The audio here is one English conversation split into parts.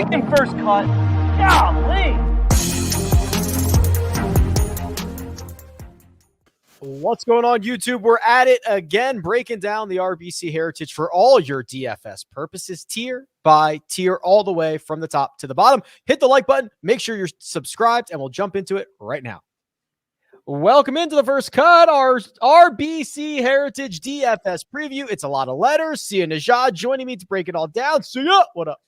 freaking first cut. Golly. What's going on, YouTube? We're at it again, breaking down the RBC Heritage for all your DFS purposes, tier by tier, all the way from the top to the bottom. Hit the like button, make sure you're subscribed, and we'll jump into it right now. Welcome into the first cut, our RBC Heritage DFS preview. It's a lot of letters. See you, Nejad, joining me to break it all down. See ya. What up?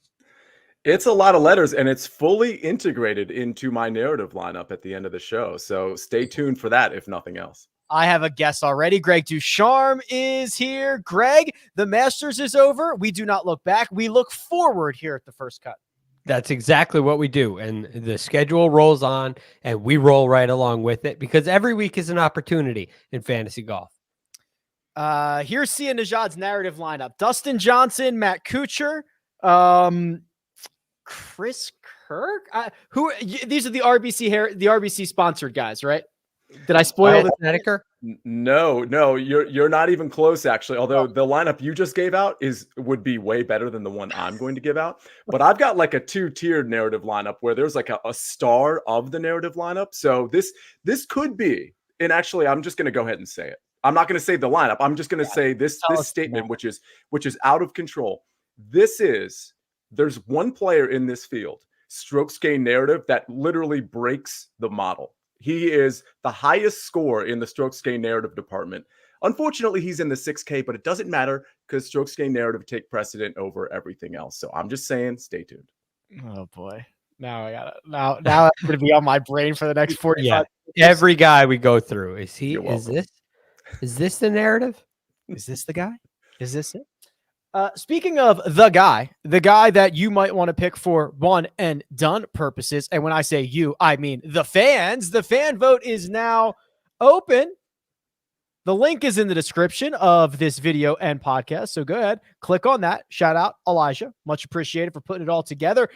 It's a lot of letters, and it's fully integrated into my narrative lineup at the end of the show. So stay tuned for that, if nothing else. I have a guest already. Greg DuCharme is here. Greg, the Masters is over. We do not look back. We look forward here at the first cut. That's exactly what we do. And the schedule rolls on, and we roll right along with it because every week is an opportunity in fantasy golf. Here's Sia Nejad's narrative lineup. Dustin Johnson, Matt Kuchar, Chris Kirk. These are the RBC sponsored guys, right? Did I spoil the Snedeker? No, you're not even close, actually. Although the lineup you just gave out would be way better than the one I'm going to give out. But I've got like a two-tiered narrative lineup where there's like a star of the narrative lineup. So this could be, and actually, I'm just going to go ahead and say it. I'm not going to say the lineup. I'm just going to say this statement, which is out of control. There's one player in this field, strokes gain narrative, that literally breaks the model. He is the highest score in the strokes gain narrative department. Unfortunately, he's in the 6K, but it doesn't matter because strokes gain narrative take precedent over everything else. So I'm just saying, stay tuned. Oh boy. Now I got it. Now it's going to be on my brain for the next 45 minutes. Every guy we go through. Is this the narrative? Is this the guy? Is this it? Speaking of the guy that you might want to pick for one and done purposes, and when I say you, I mean the fans. The fan vote is now open. The link is in the description of this video and podcast, so go ahead, click on that. Shout out Elijah, much appreciated for putting it all together.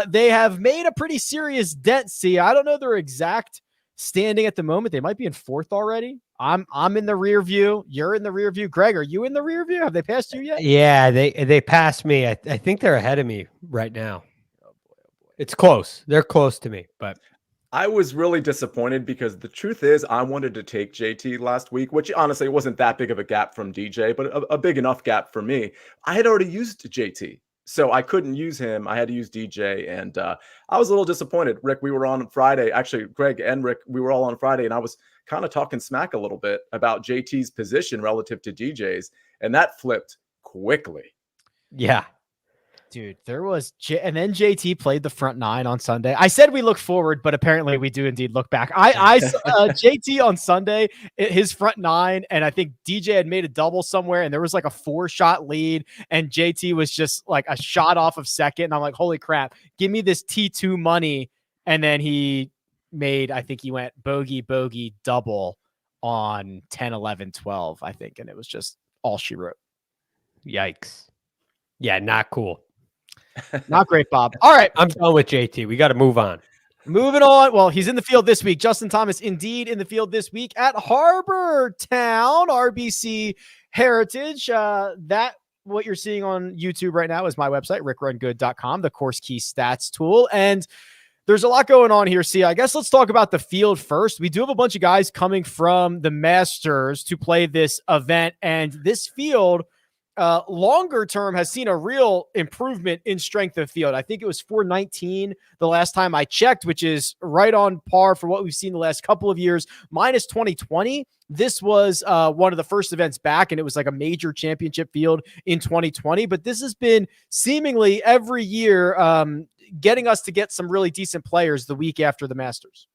They have made a pretty serious dent. See, I don't know their exact standing at the moment. They might be in fourth already. I'm in the rear view. You're in the rear view. Greg, are you in the rear view? Have they passed you yet? Yeah, they passed me. I think they're ahead of me right now. Oh boy. It's close. They're close to me, but I was really disappointed because the truth is I wanted to take JT last week, which honestly wasn't that big of a gap from DJ, but a big enough gap for me. I had already used JT, so I couldn't use him. I had to use DJ, and I was a little disappointed. Rick, we were on Friday. Actually, Greg and Rick, we were all on Friday, and I was kind of talking smack a little bit about JT's position relative to DJ's, and that flipped quickly. Yeah. Dude, and then JT played the front nine on Sunday. I said we look forward, but apparently we do indeed look back. JT on Sunday, his front nine, and I think DJ had made a double somewhere, and there was like a 4-shot lead, and JT was just like a shot off of second, and I'm like, holy crap, give me this T2 money, and then he went bogey, double on 10, 11, 12, I think, and it was just all she wrote. Yikes. Yeah, not cool. Not great, Bob. All right. I'm done with JT. We got to move on. Moving on. Well, he's in the field this week. Justin Thomas, indeed, in the field this week at Harbor Town, RBC Heritage. What you're seeing on YouTube right now is my website, RickRunGood.com, the course key stats tool. And there's a lot going on here. See, I guess let's talk about the field first. We do have a bunch of guys coming from the Masters to play this event, and this field longer term has seen a real improvement in strength of field. I think it was 419 the last time I checked, which is right on par for what we've seen the last couple of years. Minus 2020. This was one of the first events back, and it was like a major championship field in 2020. But this has been seemingly every year getting us to get some really decent players the week after the Masters.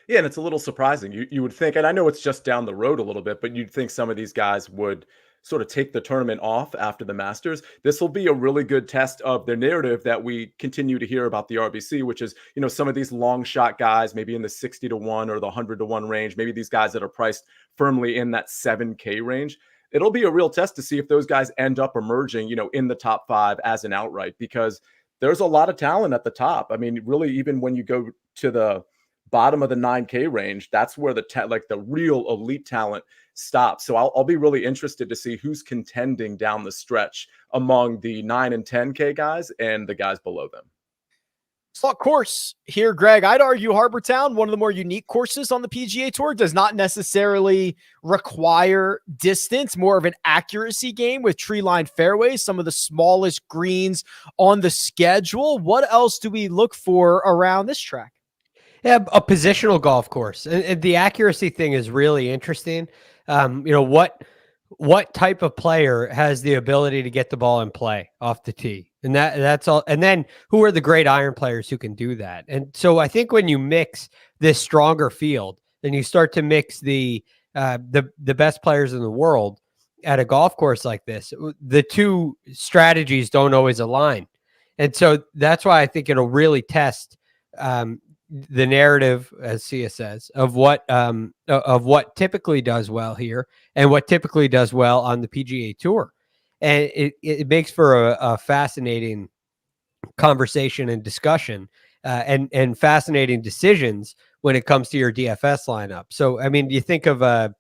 Yeah, and it's a little surprising. You would think, and I know it's just down the road a little bit, but you'd think some of these guys would sort of take the tournament off after the Masters. This will be a really good test of their narrative that we continue to hear about the RBC, which is, some of these long shot guys, maybe in the 60-1 or the 100-1 range, maybe these guys that are priced firmly in that 7K range. It'll be a real test to see if those guys end up emerging, in the top 5 as an outright, because there's a lot of talent at the top. I mean, really, even when you go to the bottom of the 9K range, that's where the real elite talent stops. So I'll be really interested to see who's contending down the stretch among the 9 and 10K guys and the guys below them. Slot course here, Greg. I'd argue Harbor Town, one of the more unique courses on the PGA Tour, does not necessarily require distance, more of an accuracy game with tree-lined fairways, some of the smallest greens on the schedule. What else do we look for around this track? Yeah, a positional golf course. And the accuracy thing is really interesting. What type of player has the ability to get the ball in play off the tee? And that's all. And then who are the great iron players who can do that? And so I think when you mix this stronger field and you start to mix the best players in the world at a golf course like this, the two strategies don't always align. And so that's why I think it'll really test the narrative, as Sia says, of what typically does well here and what typically does well on the PGA Tour. And it makes for a fascinating conversation and discussion and fascinating decisions when it comes to your DFS lineup. So, I mean, you think of a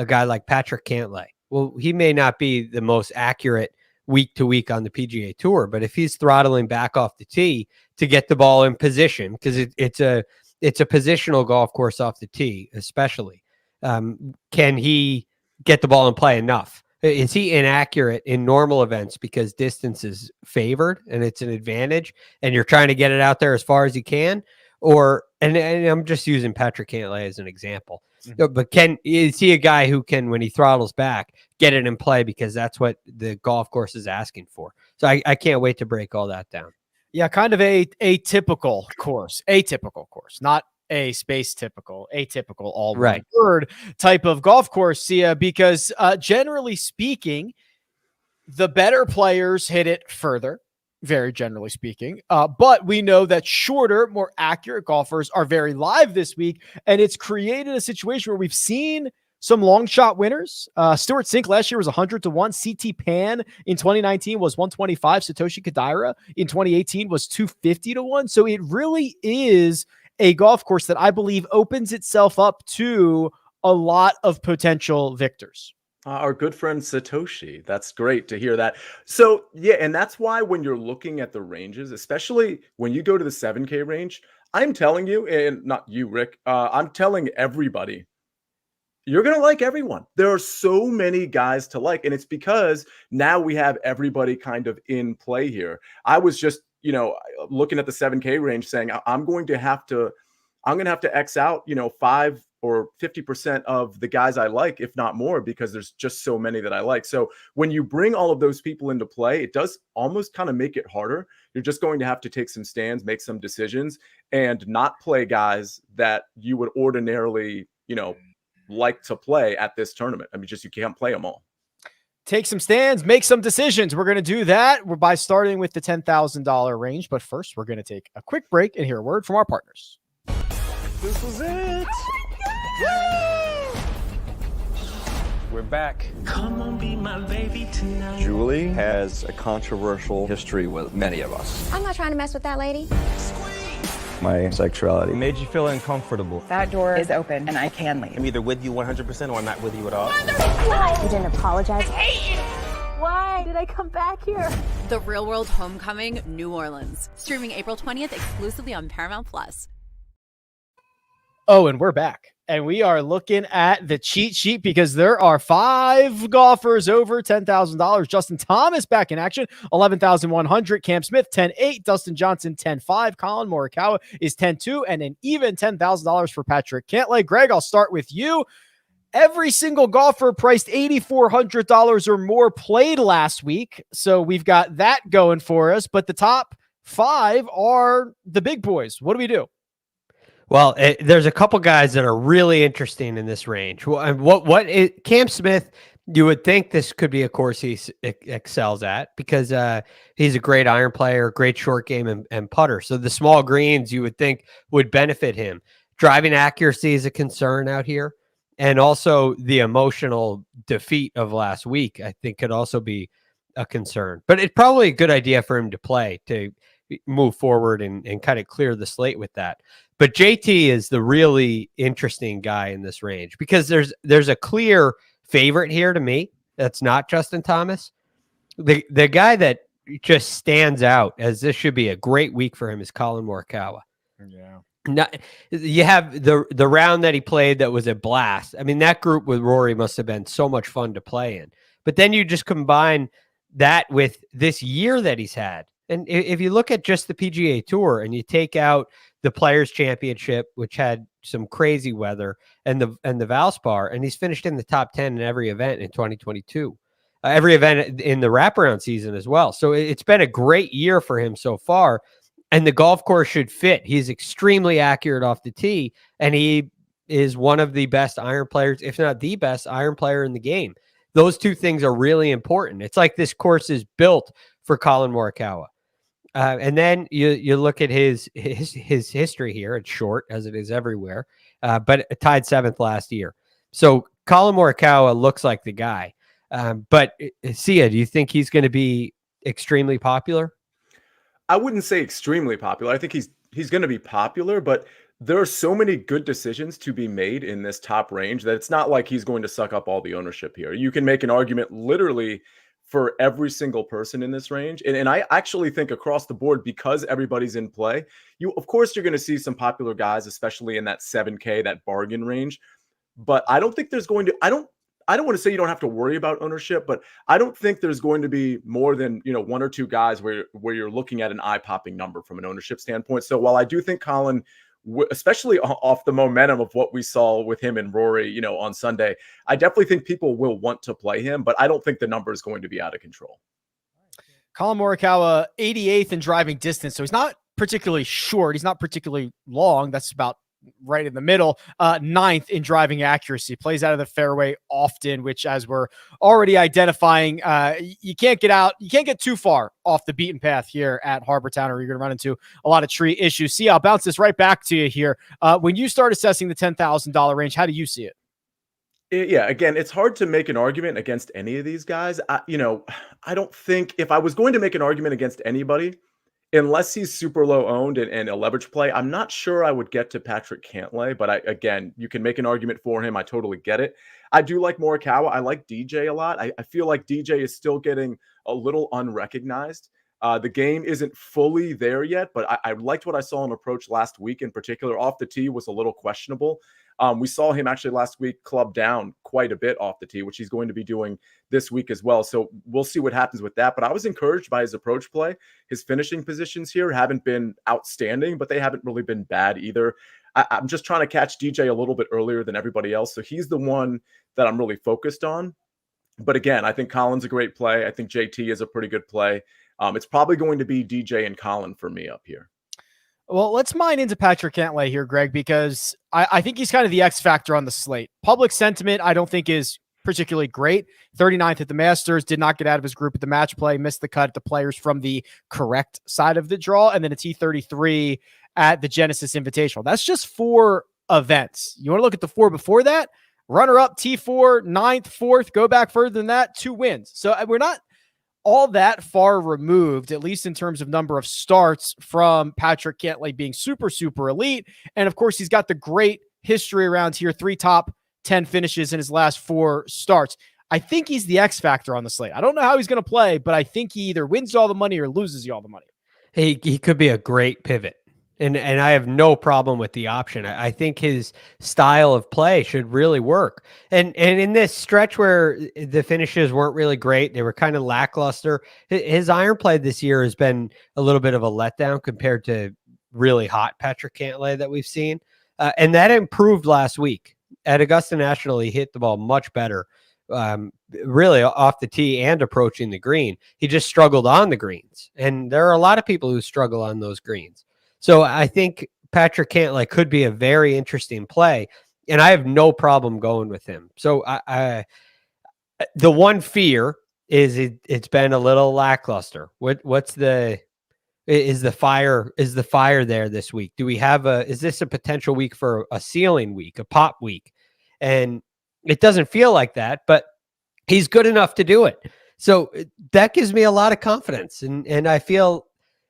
guy like Patrick Cantlay. Well, he may not be the most accurate week to week on the PGA Tour, but if he's throttling back off the tee to get the ball in position, because it's a positional golf course off the tee, especially, can he get the ball in play enough? Is he inaccurate in normal events because distance is favored and it's an advantage and you're trying to get it out there as far as you can? Or, and I'm just using Patrick Cantlay as an example, but is he a guy who can, when he throttles back, get it in play because that's what the golf course is asking for? So I can't wait to break all that down. Yeah, kind of a atypical course, not a space typical, atypical, all right word type of golf course, Sia, because generally speaking, the better players hit it further, very generally speaking. But we know that shorter, more accurate golfers are very live this week, and it's created a situation where we've seen some long shot winners. Stuart Sink last year was 100-1. CT Pan in 2019 was 125. Satoshi Kodaira in 2018 was 250-1. So it really is a golf course that I believe opens itself up to a lot of potential victors. Our good friend Satoshi. That's great to hear that. So yeah, and that's why when you're looking at the ranges, especially when you go to the 7K range, I'm telling you, and not you, Rick, I'm telling everybody, you're going to like everyone. There are so many guys to like, and it's because now we have everybody kind of in play here. I was just, looking at the 7K range saying, I'm going to have to X out, 5 or 50% of the guys I like, if not more, because there's just so many that I like. So when you bring all of those people into play, it does almost kind of make it harder. You're just going to have to take some stands, make some decisions, and not play guys that you would ordinarily, like to play at this tournament. I mean, you can't play them all. Take some stands, make some decisions. We're going to do that by starting with the $10,000 range. But first, we're going to take a quick break and hear a word from our partners. This was it. We're back. Come on, be my baby tonight. Julie has a controversial history with many of us. I'm not trying to mess with that lady. My sexuality made you feel uncomfortable. That door is open and I can leave. I'm either with you 100% or I'm not with you at all. You didn't apologize. I hate you. Why did I come back here? The Real World Homecoming, New Orleans. Streaming April 20th exclusively on Paramount+. Oh, and we're back. And we are looking at the cheat sheet because there are 5 golfers over $10,000. Justin Thomas back in action, 11,100. Cam Smith, 10.8. Dustin Johnson, 10.5. Colin Morikawa is 10.2. And an even $10,000 for Patrick Cantlay. Greg, I'll start with you. Every single golfer priced $8,400 or more played last week. So we've got that going for us. But the top 5 are the big boys. What do we do? Well, there's a couple guys that are really interesting in this range. Cam Smith, you would think this could be a course he excels at because he's a great iron player, great short game and putter. So the small greens you would think would benefit him. Driving accuracy is a concern out here. And also the emotional defeat of last week, I think could also be a concern. But it's probably a good idea for him to play to move forward and kind of clear the slate with that. But JT is the really interesting guy in this range because there's a clear favorite here to me. That's not Justin Thomas. The guy that just stands out as this should be a great week for him is Colin Morikawa. Yeah. Now, you have the round that he played that was a blast. I mean, that group with Rory must have been so much fun to play in. But then you just combine that with this year that he's had. And if you look at just the PGA Tour and you take out the Players Championship, which had some crazy weather, and the Valspar, and he's finished in the top 10 in every event in 2022. Every event in the wraparound season as well. So it's been a great year for him so far. And the golf course should fit. He's extremely accurate off the tee, and he is one of the best iron players, if not the best iron player in the game. Those two things are really important. It's like this course is built for Colin Morikawa. And then you look at his history here. It's short, as it is everywhere, but tied 7th last year. So Colin Morikawa looks like the guy. But Sia, do you think he's going to be extremely popular? I wouldn't say extremely popular. I think he's going to be popular, but there are so many good decisions to be made in this top range that it's not like he's going to suck up all the ownership here. You can make an argument literally for every single person in this range. And I actually think across the board, because everybody's in play, of course, you're going to see some popular guys, especially in that 7K, that bargain range. But I don't think there's going to, I don't want to say you don't have to worry about ownership, but I don't think there's going to be more than, one or two guys where you're looking at an eye-popping number from an ownership standpoint. So while I do think Colin, especially off the momentum of what we saw with him and Rory, on Sunday, I definitely think people will want to play him, but I don't think the number is going to be out of control. Colin Morikawa, 88th in driving distance. So he's not particularly short. He's not particularly long. That's about right in the middle. 9th in driving accuracy, plays out of the fairway often, which, as we're already identifying, you can't get too far off the beaten path here at Harbor Town, or you're going to run into a lot of tree issues. See, I'll bounce this right back to you here. When you start assessing the $10,000 range, how do you see it? Yeah, again, it's hard to make an argument against any of these guys. I don't think, if I was going to make an argument against anybody, unless he's super low owned and a leverage play, I'm not sure I would get to Patrick Cantlay, but again, you can make an argument for him. I totally get it. I do like Morikawa. I like DJ a lot. I feel like DJ is still getting a little unrecognized. The game isn't fully there yet, but I liked what I saw him approach last week in particular. Off the tee was a little questionable. We saw him actually last week club down quite a bit off the tee, which he's going to be doing this week as well. So we'll see what happens with that. But I was encouraged by his approach play. His finishing positions here haven't been outstanding, but they haven't really been bad either. I'm just trying to catch DJ a little bit earlier than everybody else. So he's the one that I'm really focused on. But again, I think Colin's a great play. I think JT is a pretty good play. It's probably going to be DJ and Colin for me up here. Well, let's mine into Patrick Cantlay here, Greg, because I think he's kind of the X factor on the slate. Public sentiment, I don't think, is particularly great. 39th at the Masters, did not get out of his group at the match play, missed the cut at the Players from the correct side of the draw, and then a T33 at the Genesis Invitational. That's just 4 events. You want to look at the 4 before that? Runner-up, T4, 9th, 4th, go back further than that, 2 wins. So we're not all that far removed, at least in terms of number of starts, from Patrick Cantlay being super, super elite. And of course, he's got the great history around here, 3 top 10 finishes in his last 4 starts. I think he's the X factor on the slate. I don't know how he's going to play, but I think he either wins you all the money or loses you all the money. He could be a great pivot. And I have no problem with the option. I think his style of play should really work. And in this stretch where the finishes weren't really great, they were kind of lackluster. His iron play this year has been a little bit of a letdown compared to really hot Patrick Cantlay that we've seen. And that improved last week. At Augusta National, he hit the ball much better, really off the tee and approaching the green. He just struggled on the greens. And there are a lot of people who struggle on those greens. So I think Patrick Cantlay could be a very interesting play, and I have no problem going with him. So the one fear is it's been a little lackluster. Is the fire there this week? Do we have is this a potential week for a ceiling week, a pop week? And it doesn't feel like that, but he's good enough to do it. So that gives me a lot of confidence, and I feel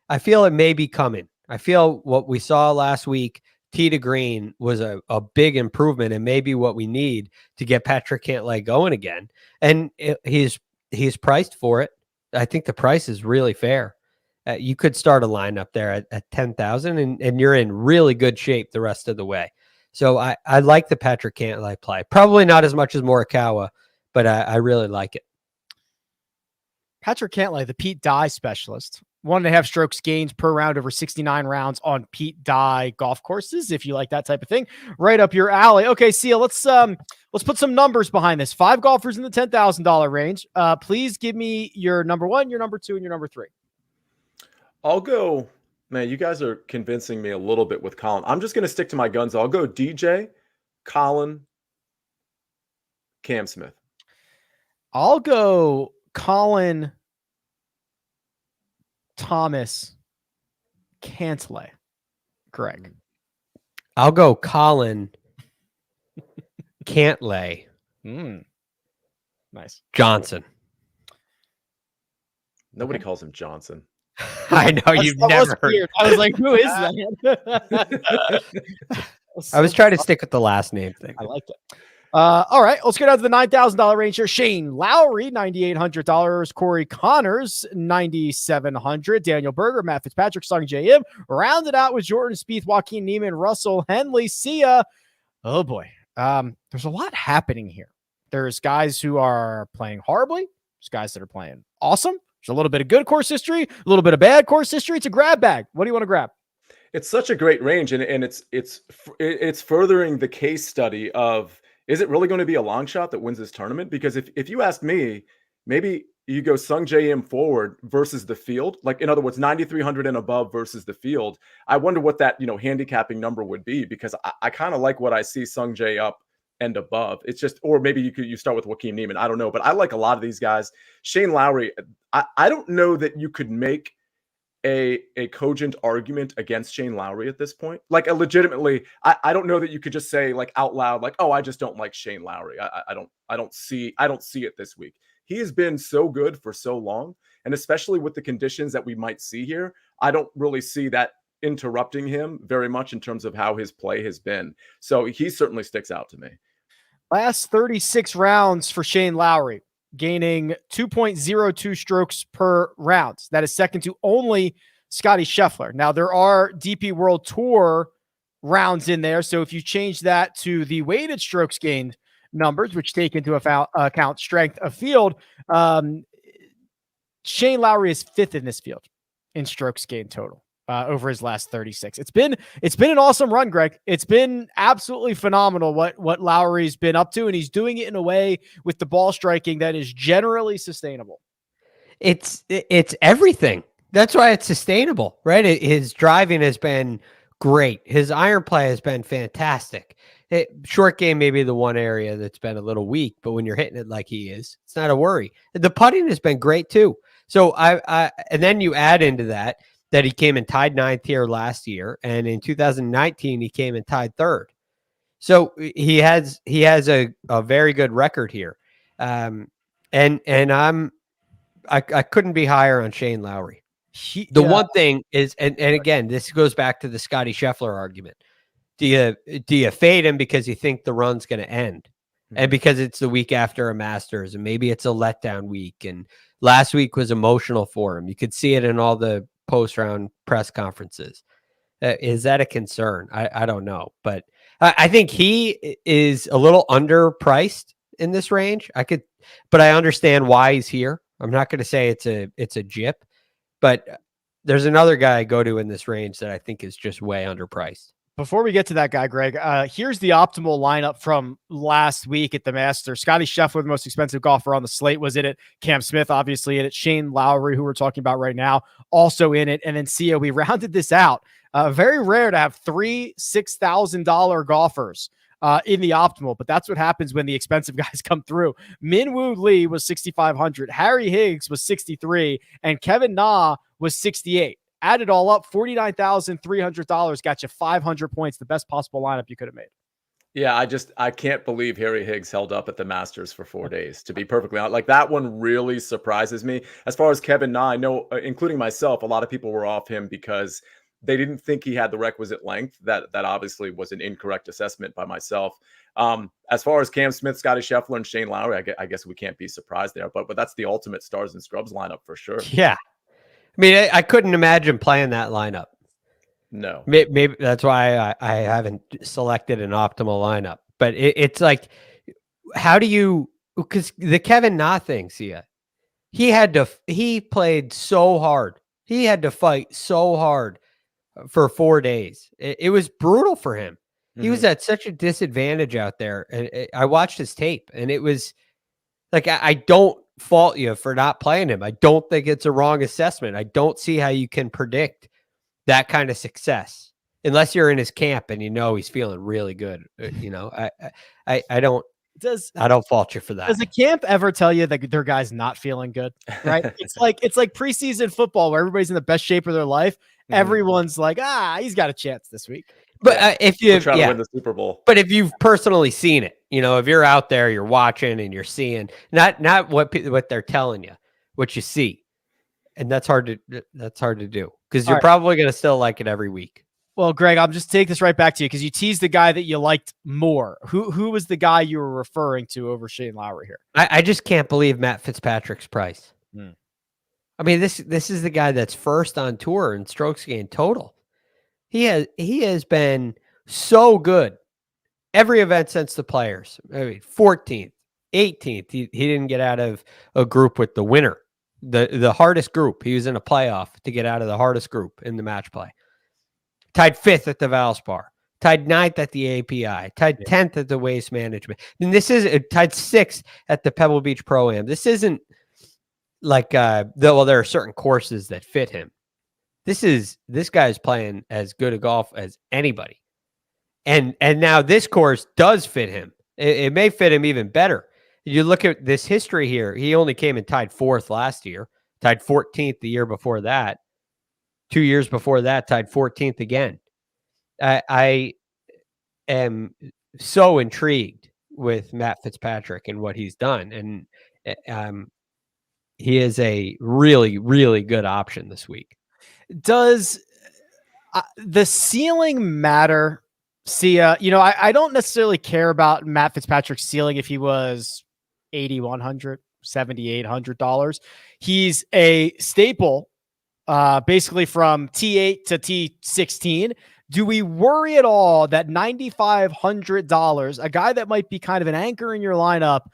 it may be coming. I feel what we saw last week, tee to green, was a big improvement and maybe what we need to get Patrick Cantlay going again. And he's priced for it. I think the price is really fair. You could start a lineup there at 10,000 and you're in really good shape the rest of the way. So I like the Patrick Cantlay play. Probably not as much as Morikawa, but I really like it. Patrick Cantlay, the Pete Dye specialist, 1.5 strokes gains per round over 69 rounds on Pete Dye golf courses. If you like that type of thing, right up your alley. Okay, Seal, let's put some numbers behind this. 5 golfers in the $10,000 range. Please give me your number 1, your number 2, and your number 3. I'll go. Man, you guys are convincing me a little bit with Colin. I'm just going to stick to my guns. I'll go DJ, Colin, Cam Smith. I'll go Colin, Thomas, Cantlay, Greg. I'll go Colin, Cantlay, nice, Johnson. Nobody calls him Johnson. I know you've never heard. Weird. I was like, who is that? I was trying to stick with the last name thing. I liked it. All right, let's go down to the $9,000 range here. Shane Lowry, $9,800. Corey Connors, $9,700. Daniel Berger, Matt Fitzpatrick, Sung J.M. Rounded out with Jordan Spieth, Joaquin Neiman, Russell Henley. See ya. Oh boy, there's a lot happening here. There's guys who are playing horribly. There's guys that are playing awesome. There's a little bit of good course history, a little bit of bad course history. It's a grab bag. What do you want to grab? It's such a great range, and it's furthering the case study of, is it really going to be a long shot that wins this tournament? Because if you ask me, maybe you go Sung J.M. forward versus the field, like in other words, 9,300 and above versus the field. I wonder what that handicapping number would be, because I kind of like what I see Sung J up and above. It's just, or maybe you start with Joaquin Neiman. I don't know, but I like a lot of these guys. Shane Lowry, I don't know that you could make a cogent argument against Shane Lowry at this point. Like legitimately, I don't know that you could just say like out loud, like, oh, I just don't like Shane Lowry. I don't see it this week. He has been so good for so long. And especially with the conditions that we might see here, I don't really see that interrupting him very much in terms of how his play has been. So he certainly sticks out to me. Last 36 rounds for Shane Lowry, gaining 2.02 strokes per round. That is second to only Scotty Scheffler. Now, there are DP World Tour rounds in there, so if you change that to the weighted strokes gained numbers, which take into account strength of field, Shane Lowry is 5th in this field in strokes gained total. Over his last 36. It's been an awesome run, Greg. It's been absolutely phenomenal what Lowry's been up to, and he's doing it in a way with the ball striking that is generally sustainable. It's everything. That's why it's sustainable, right? His driving has been great. His iron play has been fantastic. Short game may be the one area that's been a little weak, but when you're hitting it like he is, it's not a worry. The putting has been great too. So and then you add into that he came and tied 9th here last year, and in 2019 he came and tied 3rd. So he has a very good record here, and I couldn't be higher on Shane Lowry. One thing is, and again, this goes back to the Scotty Scheffler argument. Do you fade him because you think the run's going to end, and because it's the week after a Masters, and maybe it's a letdown week, and last week was emotional for him. You could see it in all the post-round press conferences. Is that a concern? I don't know, but I think he is a little underpriced in this range. But I understand why he's here. I'm not going to say it's a jip, but there's another guy I go to in this range that I think is just way underpriced. Before we get to that guy, Greg, here's the optimal lineup from last week at the Masters. Scotty Scheffler, the most expensive golfer on the slate, was in it. Cam Smith, obviously, in it. Shane Lowry, who we're talking about right now, also in it. And then Sia, we rounded this out. Very rare to have 3 $6,000 golfers in the optimal, but that's what happens when the expensive guys come through. Min-Woo Lee was 6,500. Harry Higgs was 63, and Kevin Na was 68. Add it all up, $49,300 got you 500 points, the best possible lineup you could have made. Yeah, I can't believe Harry Higgs held up at the Masters for 4 days, to be perfectly honest. Like, that one really surprises me. As far as Kevin Na, I know, including myself, a lot of people were off him because they didn't think he had the requisite length. That obviously was an incorrect assessment by myself. As far as Cam Smith, Scotty Scheffler, and Shane Lowry, I guess we can't be surprised there. But that's the ultimate stars and scrubs lineup for sure. Yeah. I mean, I couldn't imagine playing that lineup. No. Maybe that's why I haven't selected an optimal lineup. But it's like, how do you, because the Kevin Na thing, he played so hard. He had to fight so hard for 4 days. It was brutal for him. He was at such a disadvantage out there. And I watched his tape, and it was like, I don't fault you for not playing him. I don't think it's a wrong assessment. I don't see how you can predict that kind of success unless you're in his camp and he's feeling really good. I don't fault you for that. Does a camp ever tell you that their guy's not feeling good? Right? it's like preseason football where everybody's in the best shape of their life. Everyone's like, he's got a chance this week. But if you try to win the Super Bowl, but if you've personally seen it, if you're out there, you're watching and you're seeing not what they're telling you, what you see, and that's hard to do because you're probably going to still like it every week. Well, Greg, I'm just take this right back to you because you teased the guy that you liked more. Who was the guy you were referring to over Shane Lowry here? I just can't believe Matt Fitzpatrick's price. I mean, this is the guy that's first on tour in strokes gained total. He has been so good every event since the Players. I mean, 14th, 18th. He didn't get out of a group with the winner, the hardest group. He was in a playoff to get out of the hardest group in the match play. Tied 5th at the Valspar. Tied 9th at the API. Tied 10th at the Waste Management. And this is tied 6th at the Pebble Beach Pro-Am. This isn't like there are certain courses that fit him. This guy's playing as good a golf as anybody. And now this course does fit him. It may fit him even better. You look at this history here. He only came and tied 4th last year, tied 14th the year before that. 2 years before that, tied 14th again. I am so intrigued with Matt Fitzpatrick and what he's done. And he is a really, really good option this week. Does the ceiling matter, Sia? I don't necessarily care about Matt Fitzpatrick's ceiling if he was $8,100, $7,800. He's a staple, basically from T8 to T16. Do we worry at all that $9,500, a guy that might be kind of an anchor in your lineup,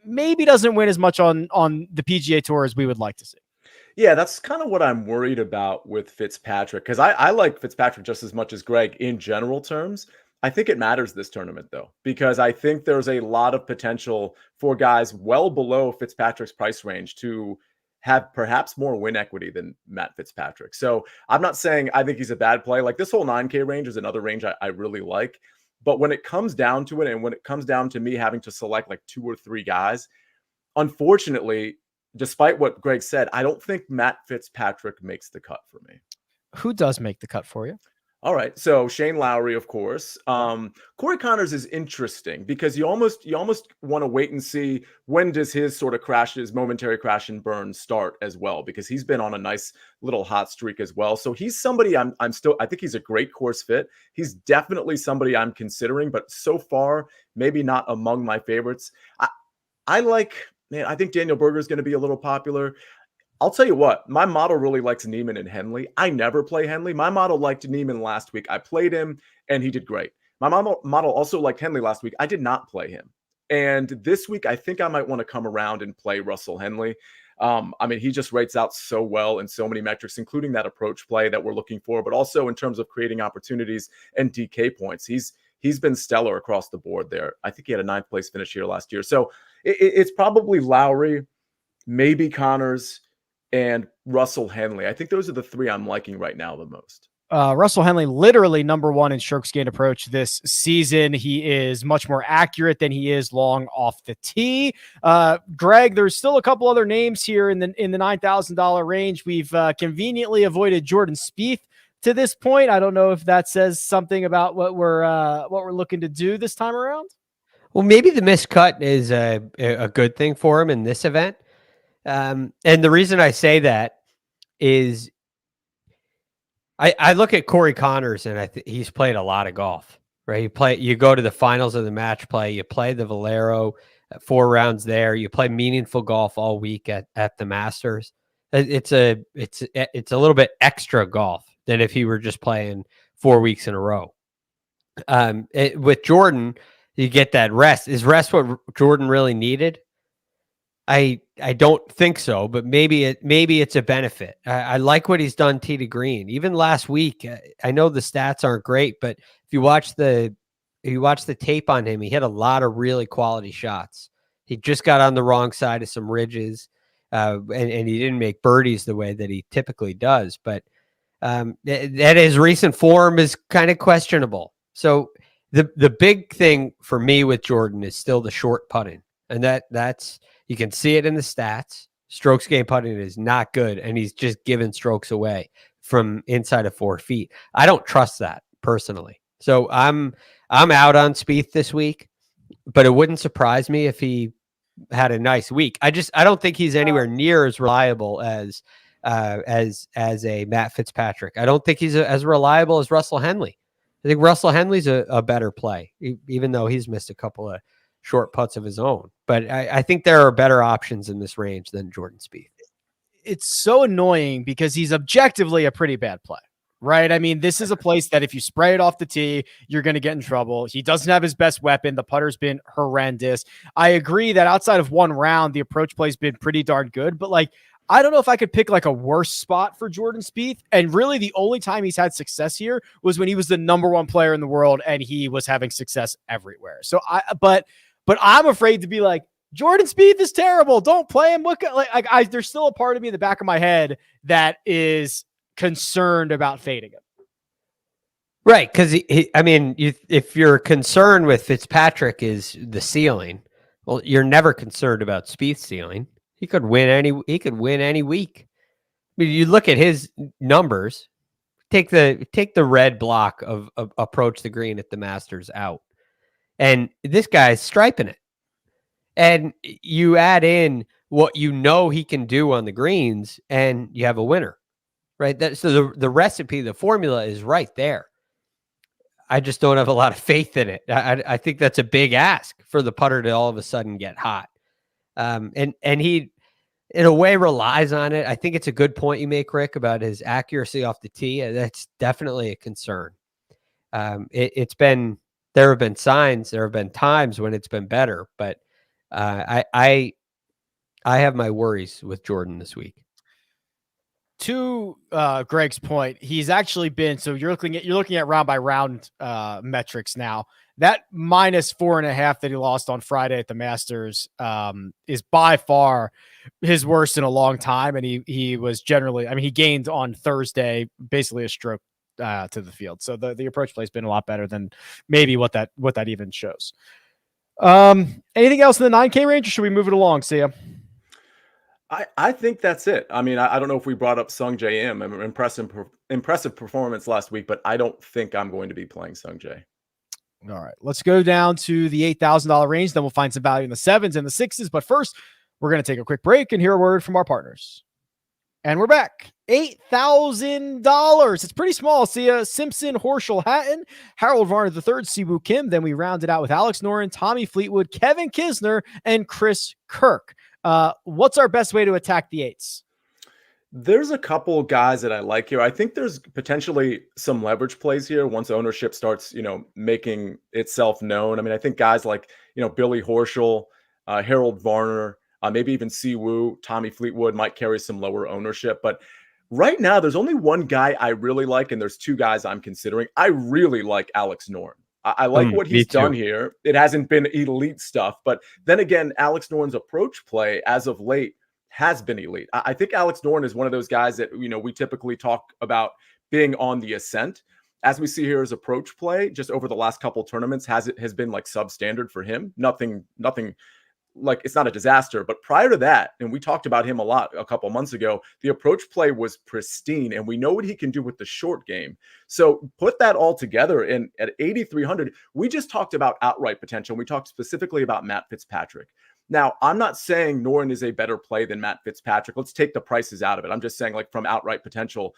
maybe doesn't win as much on the PGA Tour as we would like to see? Yeah, that's kind of what I'm worried about with Fitzpatrick, because I like Fitzpatrick just as much as Greg in general terms. I think it matters this tournament, though, because I think there's a lot of potential for guys well below Fitzpatrick's price range to have perhaps more win equity than Matt Fitzpatrick. So I'm not saying I think he's a bad play. Like, this whole 9K range is another range I really like. But when it comes down to it, and when it comes down to me having to select like 2 or 3 guys, unfortunately, despite what Greg said, I don't think Matt Fitzpatrick makes the cut for me. Who does make the cut for you? All right. So Shane Lowry, of course. Corey Connors is interesting because you almost want to wait and see when does his sort of momentary crash and burn start as well, because he's been on a nice little hot streak as well. So he's somebody I think he's a great course fit. He's definitely somebody I'm considering, but so far, maybe not among my favorites. I think Daniel Berger is going to be a little popular. I'll tell you what, my model really likes Neiman and Henley. I never play Henley. My model liked Neiman last week. I played him and he did great. My model also liked Henley last week. I did not play him. And this week, I think I might want to come around and play Russell Henley. He just rates out so well in so many metrics, including that approach play that we're looking for, but also in terms of creating opportunities and DK points. He's been stellar across the board there. I think he had a 9th place finish here last year. So it's probably Lowry, maybe Connors, and Russell Henley. I think those are the 3 I'm liking right now the most. Russell Henley, literally number 1 in strokes gained approach this season. He is much more accurate than he is long off the tee. Greg, there's still a couple other names here in the $9,000 range. We've conveniently avoided Jordan Spieth to this point. I don't know if that says something about what we're looking to do this time around. Well, maybe the missed cut is a good thing for him in this event. And the reason I say that is I look at Corey Connors, and he's played a lot of golf, right? You go to the finals of the match play, you play the Valero 4 rounds there, you play meaningful golf all week at the Masters. It's a little bit extra golf than if he were just playing 4 weeks in a row. With Jordan, you get that rest. Is rest what Jordan really needed? I don't think so, but maybe it's a benefit. I like what he's done tee to green. Even last week, I know the stats aren't great, but if you watch the tape on him, he hit a lot of really quality shots. He just got on the wrong side of some ridges, and he didn't make birdies the way that he typically does. But that his recent form is kind of questionable. So the big thing for me with Jordan is still the short putting, and that's. You can see it in the stats. Strokes gained putting is not good, and he's just giving strokes away from inside of 4 feet. I don't trust that personally. So I'm out on Spieth this week, but it wouldn't surprise me if he had a nice week. I don't think he's anywhere near as reliable as a Matt Fitzpatrick. I don't think he's as reliable as Russell Henley. I think Russell Henley's a better play, even though he's missed a couple of short putts of his own. But I think there are better options in this range than Jordan Spieth. It's so annoying because he's objectively a pretty bad play, right? I mean, this is a place that if you spray it off the tee, you're going to get in trouble. He doesn't have his best weapon. The putter's been horrendous. I agree that outside of one round, the approach play's been pretty darn good, but like, I don't know if I could pick like a worse spot for Jordan Spieth. And really the only time he's had success here was when he was the -- player in the world and he was having success everywhere. So but I'm afraid to be like, Jordan Spieth is terrible. Don't play him. There's still a part of me in the back of my head that is concerned about fading him. Right, because if your concern with Fitzpatrick is the ceiling, well, you're never concerned about Spieth's ceiling. He could win any week. I mean, you look at his numbers. Take the red block of approach the green at the Masters out. And this guy's striping it. And you add in what you know he can do on the greens, and you have a winner, right? So the recipe, the formula is right there. I just don't have a lot of faith in it. I think that's a big ask for the putter to all of a sudden get hot. And he, in a way, relies on it. I think it's a good point you make, Rick, about his accuracy off the tee. That's definitely a concern. There have been signs, there have been times when it's been better, but I have my worries with Jordan this week. To Greg's point, he's actually been, so you're looking at round by round metrics now. That -4.5 that he lost on Friday at the Masters is by far his worst in a long time. And he was generally, he gained on Thursday basically a stroke to the field. So the approach play has been a lot better than maybe what that even shows. Anything else in the 9K range, or should we move it along, Sia? I think that's it. I don't know if we brought up Sung Jae Im. Impressive performance last week, but I don't think I'm going to be playing Sung Jae. All right, let's go down to the $8,000 range. Then we'll find some value in the 7s and the 6s. But first, we're going to take a quick break and hear a word from our partners. And we're back. $8,000. It's pretty small. Sia Simpson, Horschel Hatton, Harold Varner III, Siwoo Kim. Then we rounded out with Alex Noren, Tommy Fleetwood, Kevin Kisner, and Chris Kirk. What's our best way to attack the 8s? There's a couple guys that I like here. I think there's potentially some leverage plays here once ownership starts, making itself known. I think guys like, Billy Horschel, Harold Varner, maybe even Siwoo, Tommy Fleetwood might carry some lower ownership. But right now, there's only one guy I really like, and there's two guys I'm considering. I really like Alex Noren. I like what he's done here. It hasn't been elite stuff, but then again, Alex Noren's approach play as of late has been elite. I think Alex Noren is one of those guys that, we typically talk about being on the ascent. As we see here, his approach play just over the last couple tournaments has been like substandard for him. Nothing like, it's not a disaster, but prior to that, and we talked about him a lot a couple months ago, the approach play was pristine, and we know what he can do with the short game. So put that all together, and at 8,300, we just talked about outright potential. We talked specifically about Matt Fitzpatrick. Now, I'm not saying Noren is a better play than Matt Fitzpatrick. Let's take the prices out of it. I'm just saying, like, from outright potential,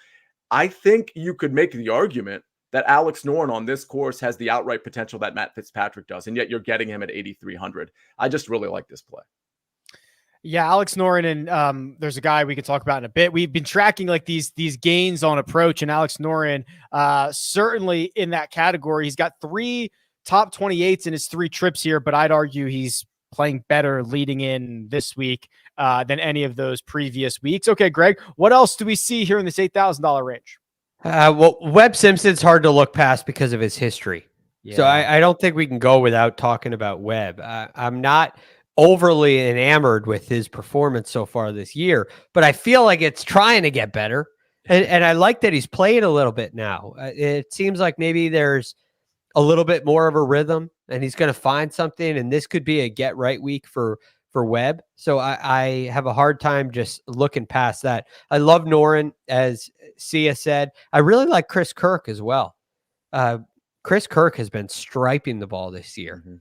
I think you could make the argument that Alex Noren on this course has the outright potential that Matt Fitzpatrick does, and yet you're getting him at 8,300. I just really like this play. Yeah, Alex Noren, and there's a guy we could talk about in a bit. We've been tracking like these gains on approach, and Alex Noren certainly in that category. He's got 3 top 28s in his 3 trips here, but I'd argue he's playing better leading in this week than any of those previous weeks. Okay, Greg, what else do we see here in this $8,000 range? Well, Webb Simpson's hard to look past because of his history. Yeah. So I don't think we can go without talking about Webb. I'm not overly enamored with his performance so far this year, but I feel like it's trying to get better. And I like that he's played a little bit now. It seems like maybe there's a little bit more of a rhythm and he's going to find something. And this could be a get right week for Webb. So I have a hard time just looking past that. I love Noren, as Sia said. I really like Chris Kirk as well. Chris Kirk has been striping the ball this year. Mm-hmm.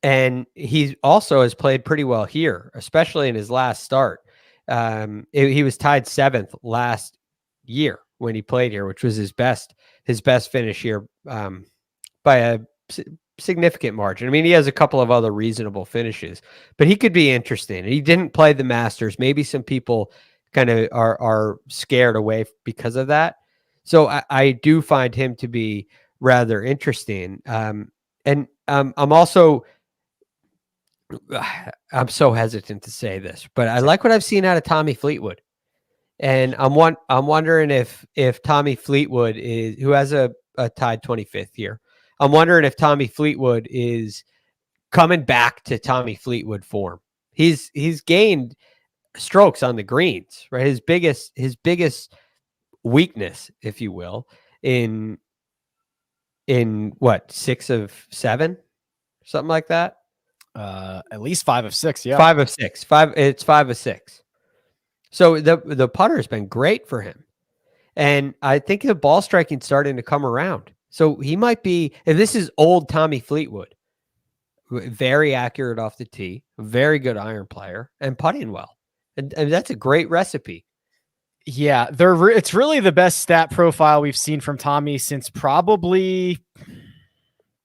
And he also has played pretty well here, especially in his last start. He was tied 7th last year when he played here, which was his best finish here by a significant margin. I mean, he has a couple of other reasonable finishes, but he could be interesting. He didn't play the Masters. Maybe some people kind of are scared away because of that. So I do find him to be rather interesting. And I'm also... I'm so hesitant to say this, but I like what I've seen out of Tommy Fleetwood, and I'm wondering if Tommy Fleetwood is, who has a tied 25th here. I'm wondering if Tommy Fleetwood is coming back to Tommy Fleetwood form. He's gained strokes on the greens, right? His biggest weakness, if you will, in what, 6 of 7, something like that. At least 5 of 6. Yeah. 5 of 6. It's 5 of 6. So the putter has been great for him. And I think the ball striking starting to come around. So he might be, if this is old Tommy Fleetwood, very accurate off the tee, very good iron player, and putting well. And that's a great recipe. Yeah, it's really the best stat profile we've seen from Tommy since probably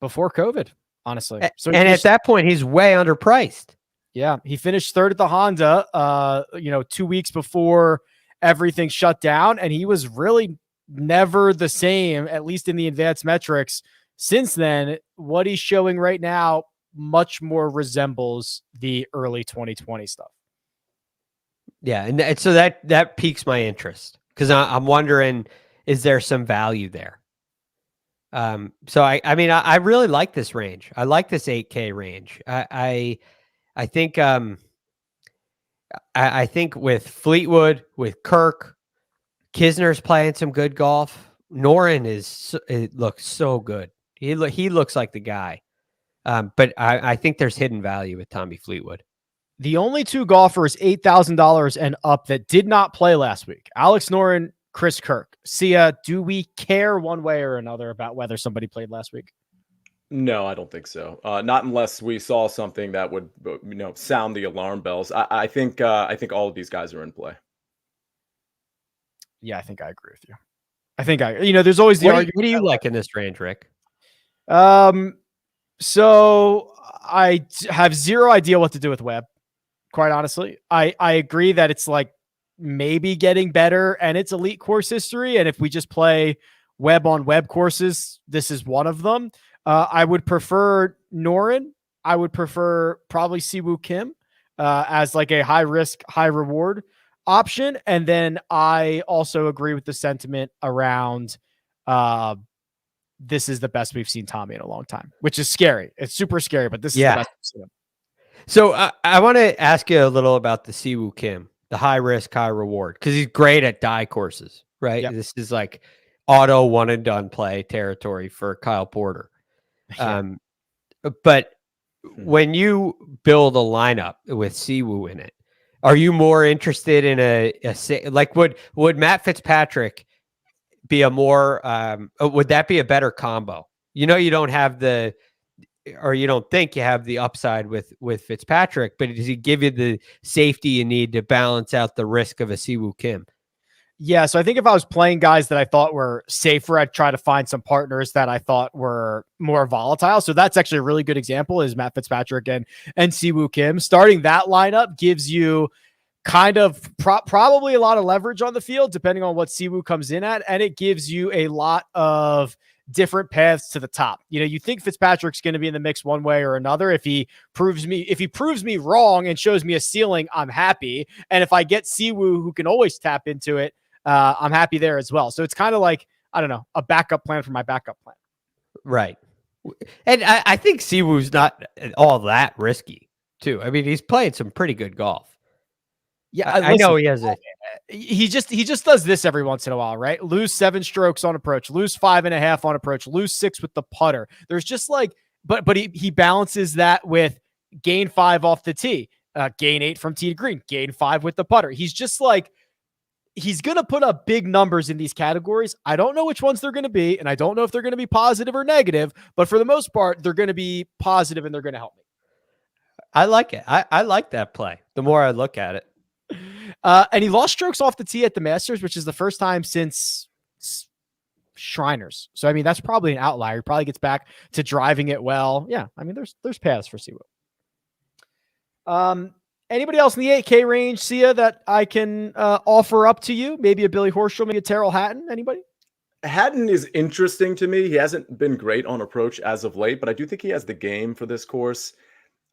before COVID. Honestly. So at that point, he's way underpriced. Yeah. He finished 3rd at the Honda, 2 weeks before everything shut down. And he was really never the same, at least in the advanced metrics. Since then, what he's showing right now much more resembles the early 2020 stuff. Yeah. And so that piques my interest because I'm wondering, is there some value there? So I mean, I really like this range. I like this 8K range. I think, I think with Fleetwood, with Kirk, Kisner's playing some good golf. Noren it looks so good. He looks like the guy. But I think there's hidden value with Tommy Fleetwood. The only 2 golfers $8,000 and up that did not play last week, Alex Noren, Chris Kirk. Sia, do we care one way or another about whether somebody played last week? No, I don't think so. Not unless we saw something that would, sound the alarm bells. I think all of these guys are in play. Yeah, I think I agree with you. I think there's always the argument. What do you like in this range, Rick? So I have zero idea what to do with Webb. Quite honestly, I agree that it's like maybe getting better and it's elite course history. And if we just play Webb on Webb courses, this is one of them. I would prefer Noren. I would prefer probably Siwoo Kim as like a high risk, high reward option. And then I also agree with the sentiment around this is the best we've seen Tommy in a long time, which is scary. It's super scary, but this is the best we've seen him. So I want to ask you a little about the Siwoo Kim, the high risk, high reward, because he's great at die courses, right? Yep. This is like auto one and done play territory for Kyle Porter. But when you build a lineup with Siwoo in it, are you more interested in a like would Matt Fitzpatrick be a more would that be a better combo? You don't have you don't think you have the upside with Fitzpatrick, but does he give you the safety you need to balance out the risk of a Siwoo Kim? Yeah, so I think if I was playing guys that I thought were safer, I'd try to find some partners that I thought were more volatile. So that's actually a really good example is Matt Fitzpatrick and Siwoo Kim. Starting that lineup gives you kind of probably a lot of leverage on the field, depending on what Siwoo comes in at, and it gives you a lot of different paths to the top. You know, you think Fitzpatrick's going to be in the mix one way or another. If he proves me wrong and shows me a ceiling, I'm happy. And if I get Siwoo, who can always tap into it, I'm happy there as well. So it's kind of like, I don't know, a backup plan for my backup plan. Right. And I think Siwoo's not all that risky too. I mean, he's playing some pretty good golf. Yeah, I know he has he just does this every once in a while, right? Lose 7 strokes on approach, lose 5.5 on approach, lose 6 with the putter. There's just like, but he balances that with gain 5 off the tee, gain 8 from tee to green, gain 5 with the putter. He's just like, he's going to put up big numbers in these categories. I don't know which ones they're going to be, and I don't know if they're going to be positive or negative, but for the most part, they're going to be positive and they're going to help me. I like it. I like that play. The more I look at it. And he lost strokes off the tee at the Masters, which is the first time since Shriners. So, I mean, that's probably an outlier. He probably gets back to driving it well. Yeah, I mean, there's paths for Siwoo. Anybody else in the 8K range, Sia, that I can offer up to you? Maybe a Billy Horschel, maybe a Terrell Hatton. Anybody? Hatton is interesting to me. He hasn't been great on approach as of late, but I do think he has the game for this course.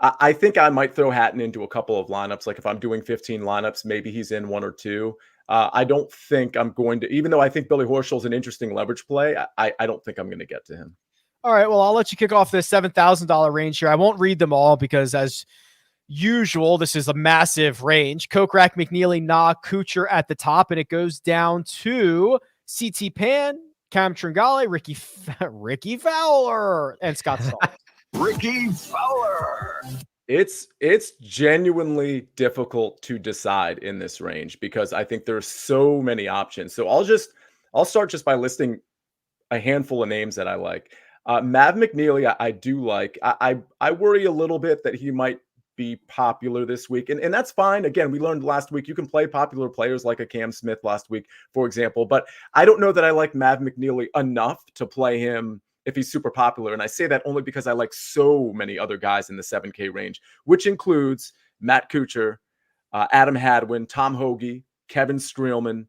I think I might throw Hatton into a couple of lineups. Like if I'm doing 15 lineups, maybe he's in 1 or 2. I don't think I'm going to, even though I think Billy Horschel is an interesting leverage play, I don't think I'm going to get to him. All right. Well, I'll let you kick off this $7,000 range here. I won't read them all because as usual, this is a massive range. Kokrak, McNeely, Na, Kuchar at the top, and it goes down to CT Pan, Cam Tringale, Ricky Fowler, and Scott Stahl. Ricky Fowler. It's genuinely difficult to decide in this range because I think there's so many options. So I'll start just by listing a handful of names that I like. Mav McNeely, I do like. I worry a little bit that he might be popular this week, and that's fine. Again, we learned last week you can play popular players like a Cam Smith last week, for example. But I don't know that I like Mav McNeely enough to play him if he's super popular. And I say that only because I like so many other guys in the 7K range, which includes Matt Kuchar, Adam Hadwin, Tom Hoagie, Kevin Streelman,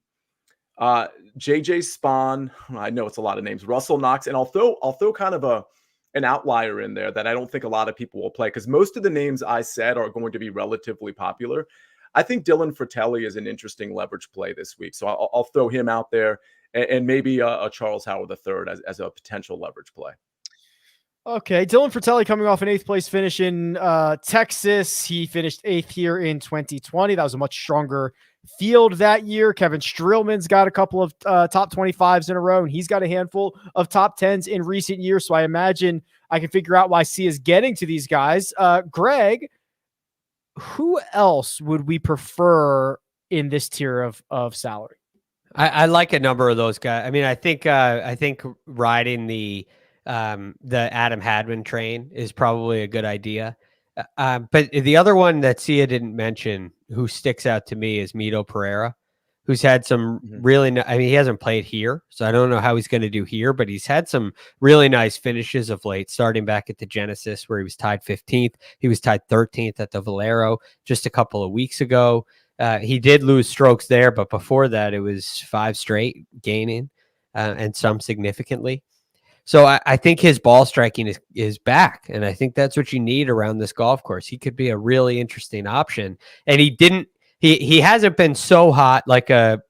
JJ Spahn. I know it's a lot of names. Russell Knox. And I'll throw kind of an outlier in there that I don't think a lot of people will play because most of the names I said are going to be relatively popular. I think Dylan Fratelli is an interesting leverage play this week. So I'll throw him out there. And maybe a Charles Howard III as a potential leverage play. Okay, Dylan Fratelli coming off an 8th place finish in Texas. He finished 8th here in 2020. That was a much stronger field that year. Kevin Streelman's got a couple of top 25s in a row, and he's got a handful of top 10s in recent years. So I imagine I can figure out why C is getting to these guys. Greg, who else would we prefer in this tier of salary? I like a number of those guys. I mean, I think riding the Adam Hadwin train is probably a good idea. But the other one that Sia didn't mention, who sticks out to me, is Mito Pereira, who's had some really. I mean, he hasn't played here, so I don't know how he's going to do here. But he's had some really nice finishes of late, starting back at the Genesis where he was tied 15th. He was tied 13th at the Valero just a couple of weeks ago. He did lose strokes there, but before that, it was 5 straight gaining and some significantly. So I think his ball striking is back, and I think that's what you need around this golf course. He could be a really interesting option, and he hasn't been so hot like a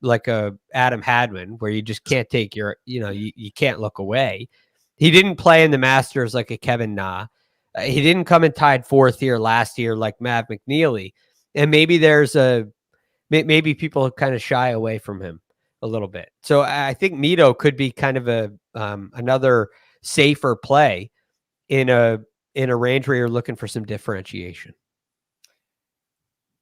Adam Hadwin where you just can't take you can't look away. He didn't play in the Masters like a Kevin Na. He didn't come and tied 4th here last year like Mav McNeely, and maybe people kind of shy away from him a little bit. So I think Mito could be kind of another safer play in a range where you're looking for some differentiation.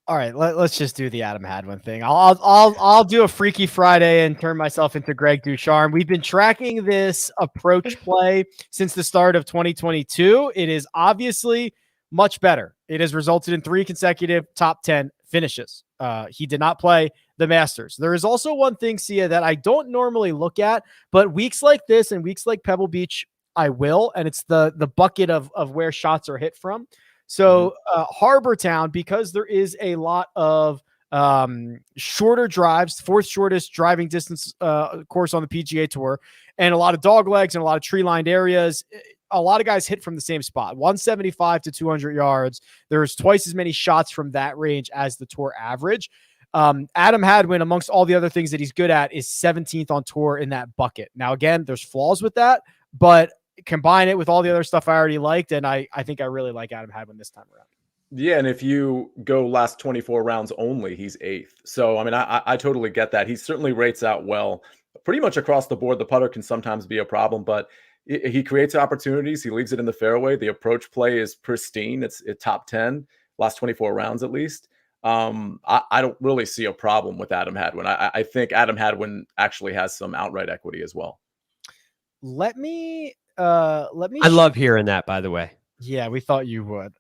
All right, let's just do the Adam Hadwin thing. I'll do a Freaky Friday and turn myself into Greg DuCharme. We've been tracking this approach play since the start of 2022. It is obviously much better. It has resulted in 3 consecutive top 10 finishes. He did not play the Masters. There is also one thing, Sia, that I don't normally look at, but weeks like this and weeks like Pebble Beach, I will, and it's the bucket of where shots are hit from. So Harbor Town, because there is a lot of shorter drives, fourth shortest driving distance course on the PGA Tour, and a lot of dog legs and a lot of tree-lined areas. A lot of guys hit from the same spot, 175 to 200 yards. There's twice as many shots from that range as the tour average. Adam Hadwin, amongst all the other things that he's good at, is 17th on tour in that bucket. Now, again, there's flaws with that, but combine it with all the other stuff I already liked, and I think I really like Adam Hadwin this time around. Yeah, and if you go last 24 rounds only, he's 8th. So, I mean, I totally get that. He certainly rates out well. Pretty much across the board, the putter can sometimes be a problem, but he creates opportunities. He leaves it in the fairway. The approach play is pristine. It's top 10, last 24 rounds at least. I don't really see a problem with Adam Hadwin. I think Adam Hadwin actually has some outright equity as well. Let me. I love hearing that, by the way. Yeah, we thought you would.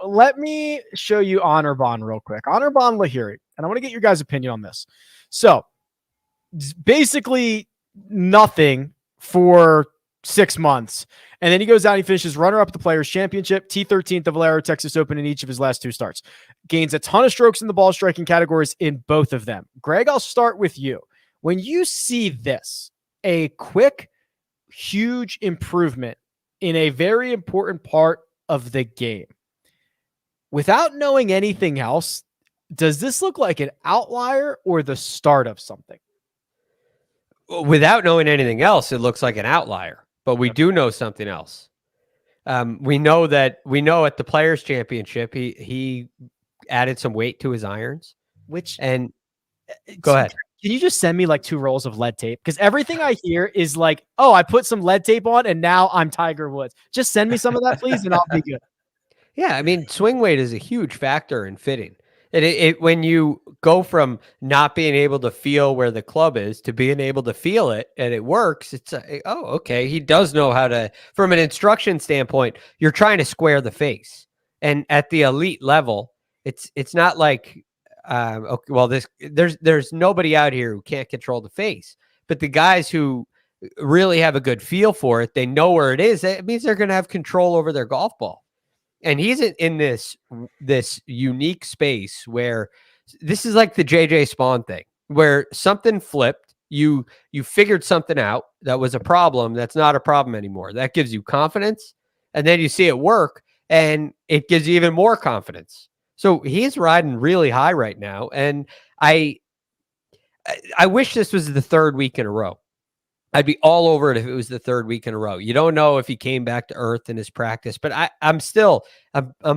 Let me show you Honor Bond real quick. Honor Bond Lahiri, and I want to get your guys' opinion on this. So, basically nothing for 6 months. And then he goes out and he finishes runner-up at the Players' Championship, T13th the Valero Texas Open in each of his last 2 starts. Gains a ton of strokes in the ball striking categories in both of them. Greg, I'll start with you. When you see this, a quick, huge improvement in a very important part of the game, without knowing anything else, does this look like an outlier or the start of something? Without knowing anything else, it looks like an outlier, but we do know something else. We know at the Players' Championship, he added some weight to his irons, and go ahead. Can you just send me like 2 rolls of lead tape? Because everything I hear is like, oh, I put some lead tape on and now I'm Tiger Woods. Just send me some of that, please, and I'll be good. Yeah, I mean, swing weight is a huge factor in fitting. It when you go from not being able to feel where the club is to being able to feel it and it works, it's okay. He does know how to, from an instruction standpoint, you're trying to square the face. And at the elite level, it's not like, okay, well, there's nobody out here who can't control the face, but the guys who really have a good feel for it, they know where it is. It means they're going to have control over their golf ball. And he's in this unique space where this is like the JJ Spawn thing, where something flipped, you figured something out that was a problem that's not a problem anymore. That gives you confidence, and then you see it work, and it gives you even more confidence. So he's riding really high right now, and I wish this was the 3rd week in a row. I'd be all over it if it was the 3rd week in a row. You don't know if he came back to earth in his practice, but I'm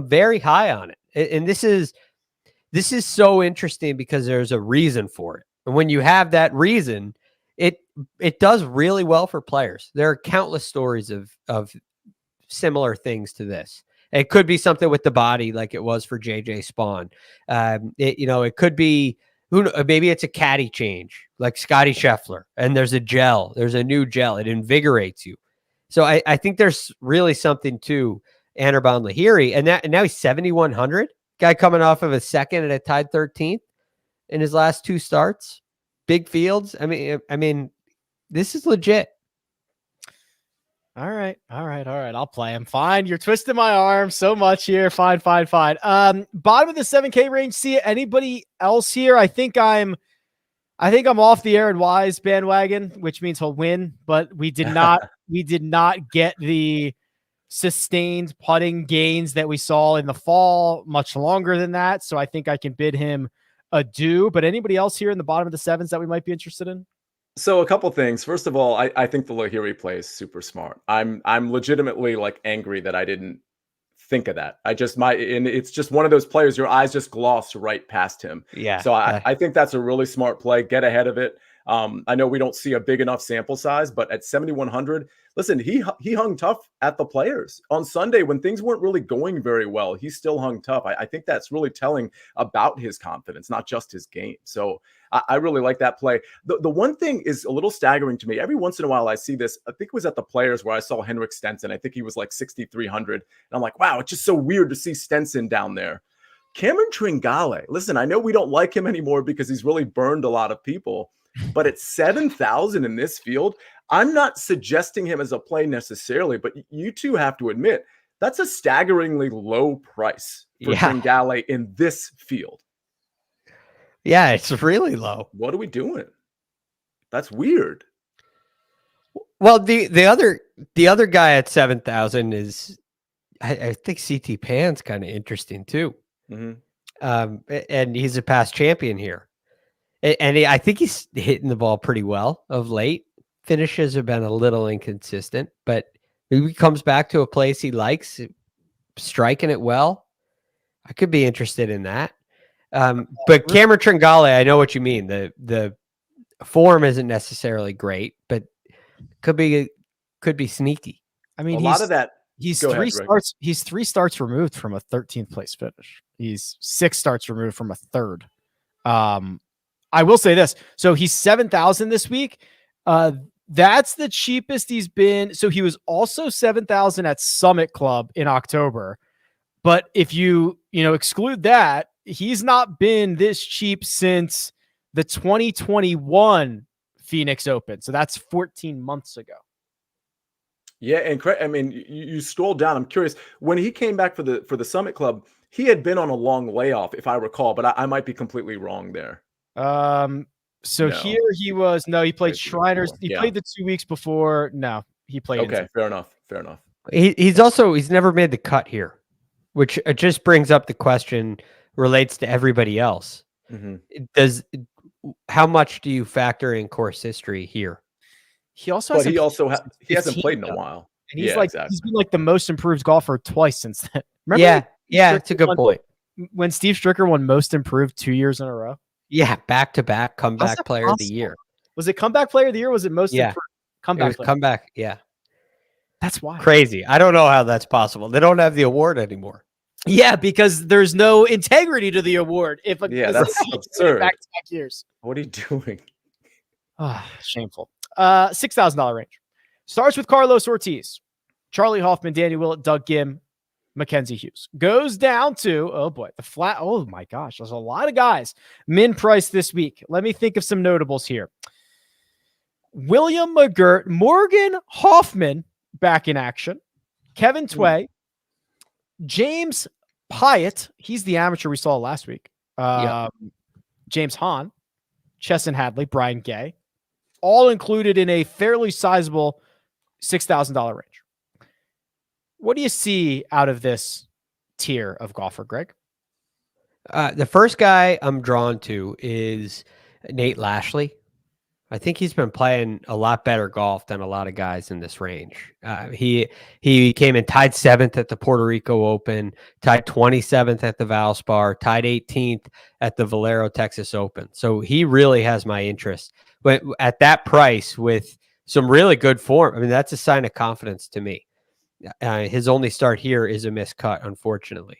very high on it. And this is so interesting because there's a reason for it. And when you have that reason, it does really well for players. There are countless stories of similar things to this. It could be something with the body, like it was for JJ Spawn. It could be, maybe it's a caddy change, like Scotty Scheffler, and there's a new gel. It invigorates you. So I think there's really something to Anirban Lahiri, and now he's 7,100. Guy coming off of a 2nd and a tied 13th in his last 2 starts. Big fields. I mean, this is legit. All right. I'll play him. Fine. You're twisting my arm so much here. Fine. Bottom of the 7K range. See anybody else here? I think I'm off the Aaron Wise bandwagon, which means he'll win, but we did not get the sustained putting gains that we saw in the fall much longer than that. So I think I can bid him adieu. But anybody else here in the bottom of the 7s that we might be interested in? So a couple things. First of all, I think the Lahiri play is super smart. I'm legitimately like angry that I didn't think of that. And it's just one of those players, your eyes just gloss right past him. Yeah. So I think that's a really smart play. Get ahead of it. I know we don't see a big enough sample size, but at 7,100, listen, he hung tough at the Players on Sunday when things weren't really going very well. He still hung tough. I think that's really telling about his confidence, not just his game. So I really like that play. The one thing is a little staggering to me. Every once in a while I see this. I think it was at the Players where I saw Henrik Stenson. I think he was like 6,300. And I'm like, wow, it's just so weird to see Stenson down there. Cameron Tringale. Listen, I know we don't like him anymore because he's really burned a lot of people, but at 7,000 in this field, I'm not suggesting him as a play necessarily, but you two have to admit that's a staggeringly low price for Tringale in this field. Yeah, it's really low. What are we doing? That's weird. Well, the other guy at 7,000 is, I think CT Pan's kind of interesting too. And he's a past champion here, and I think he's hitting the ball pretty well of late. Finishes have been a little inconsistent, but maybe he comes back to a place he likes, striking it well. I could be interested in that. But Cameron Tringale, I know what you mean. The form isn't necessarily great, but could be sneaky. I mean, a lot of that. He's three starts. He's 3 starts removed from a 13th place finish. He's 6 starts removed from a 3rd. I will say this. So he's 7,000 this week. That's the cheapest he's been. So he was also 7,000 at Summit Club in October. But if you exclude that, he's not been this cheap since the 2021 Phoenix Open. So that's 14 months ago. Yeah, and I mean, you scroll down. I'm curious, when he came back for the Summit Club, he had been on a long layoff, if I recall, but I might be completely wrong there. So here he was. No, he played Shriners. He played the 2 weeks before. No, he played. Okay, fair enough. He's never made the cut here, which just brings up the question, relates to everybody else. How much do you factor in course history here? He hasn't played in a while. And he's he's been like the most improved golfer twice since then. Remember it's a good point. When Steve Stricker won most improved 2 years in a row. Yeah, back-to-back comeback player of the year. Was it comeback player of the year? Or was it most improved? Comeback, yeah. That's wild. Crazy. I don't know how that's possible. They don't have the award anymore. Yeah, because there's no integrity to the award. That's absurd. Back-to-back years. What are you doing? Shameful. $6,000 range. Starts with Carlos Ortiz, Charlie Hoffman, Danny Willett, Doug Gim, Mackenzie Hughes. Goes down to, oh boy, the flat. Oh my gosh, there's a lot of guys min price this week. Let me think of some notables here. William McGirt, Morgan Hoffman back in action. Kevin Tway, James Pyatt. He's the amateur we saw last week. James Hahn, Chesson Hadley, Brian Gay. All included in a fairly sizable $6,000 range. What do you see out of this tier of golfer, Greg? The first guy I'm drawn to is Nate Lashley. I think he's been playing a lot better golf than a lot of guys in this range. He came in tied 7th at the Puerto Rico Open, tied 27th at the Valspar, tied 18th at the Valero Texas Open. So he really has my interest. But at that price with some really good form, I mean, that's a sign of confidence to me. His only start here is a miscut, unfortunately.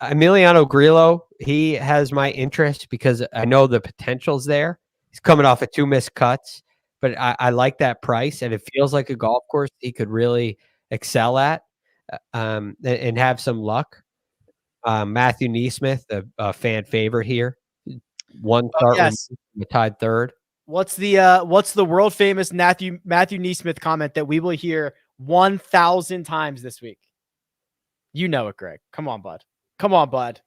Emiliano Grillo, he has my interest because I know the potential's there. He's coming off of 2 missed cuts, but I like that price, and it feels like a golf course he could really excel at and have some luck. Matthew Neesmith, a fan favorite here. 1 start, tied 3rd. What's the world famous Matthew Neesmith comment that we will hear 1,000 times this week? You know it, Greg. Come on, bud.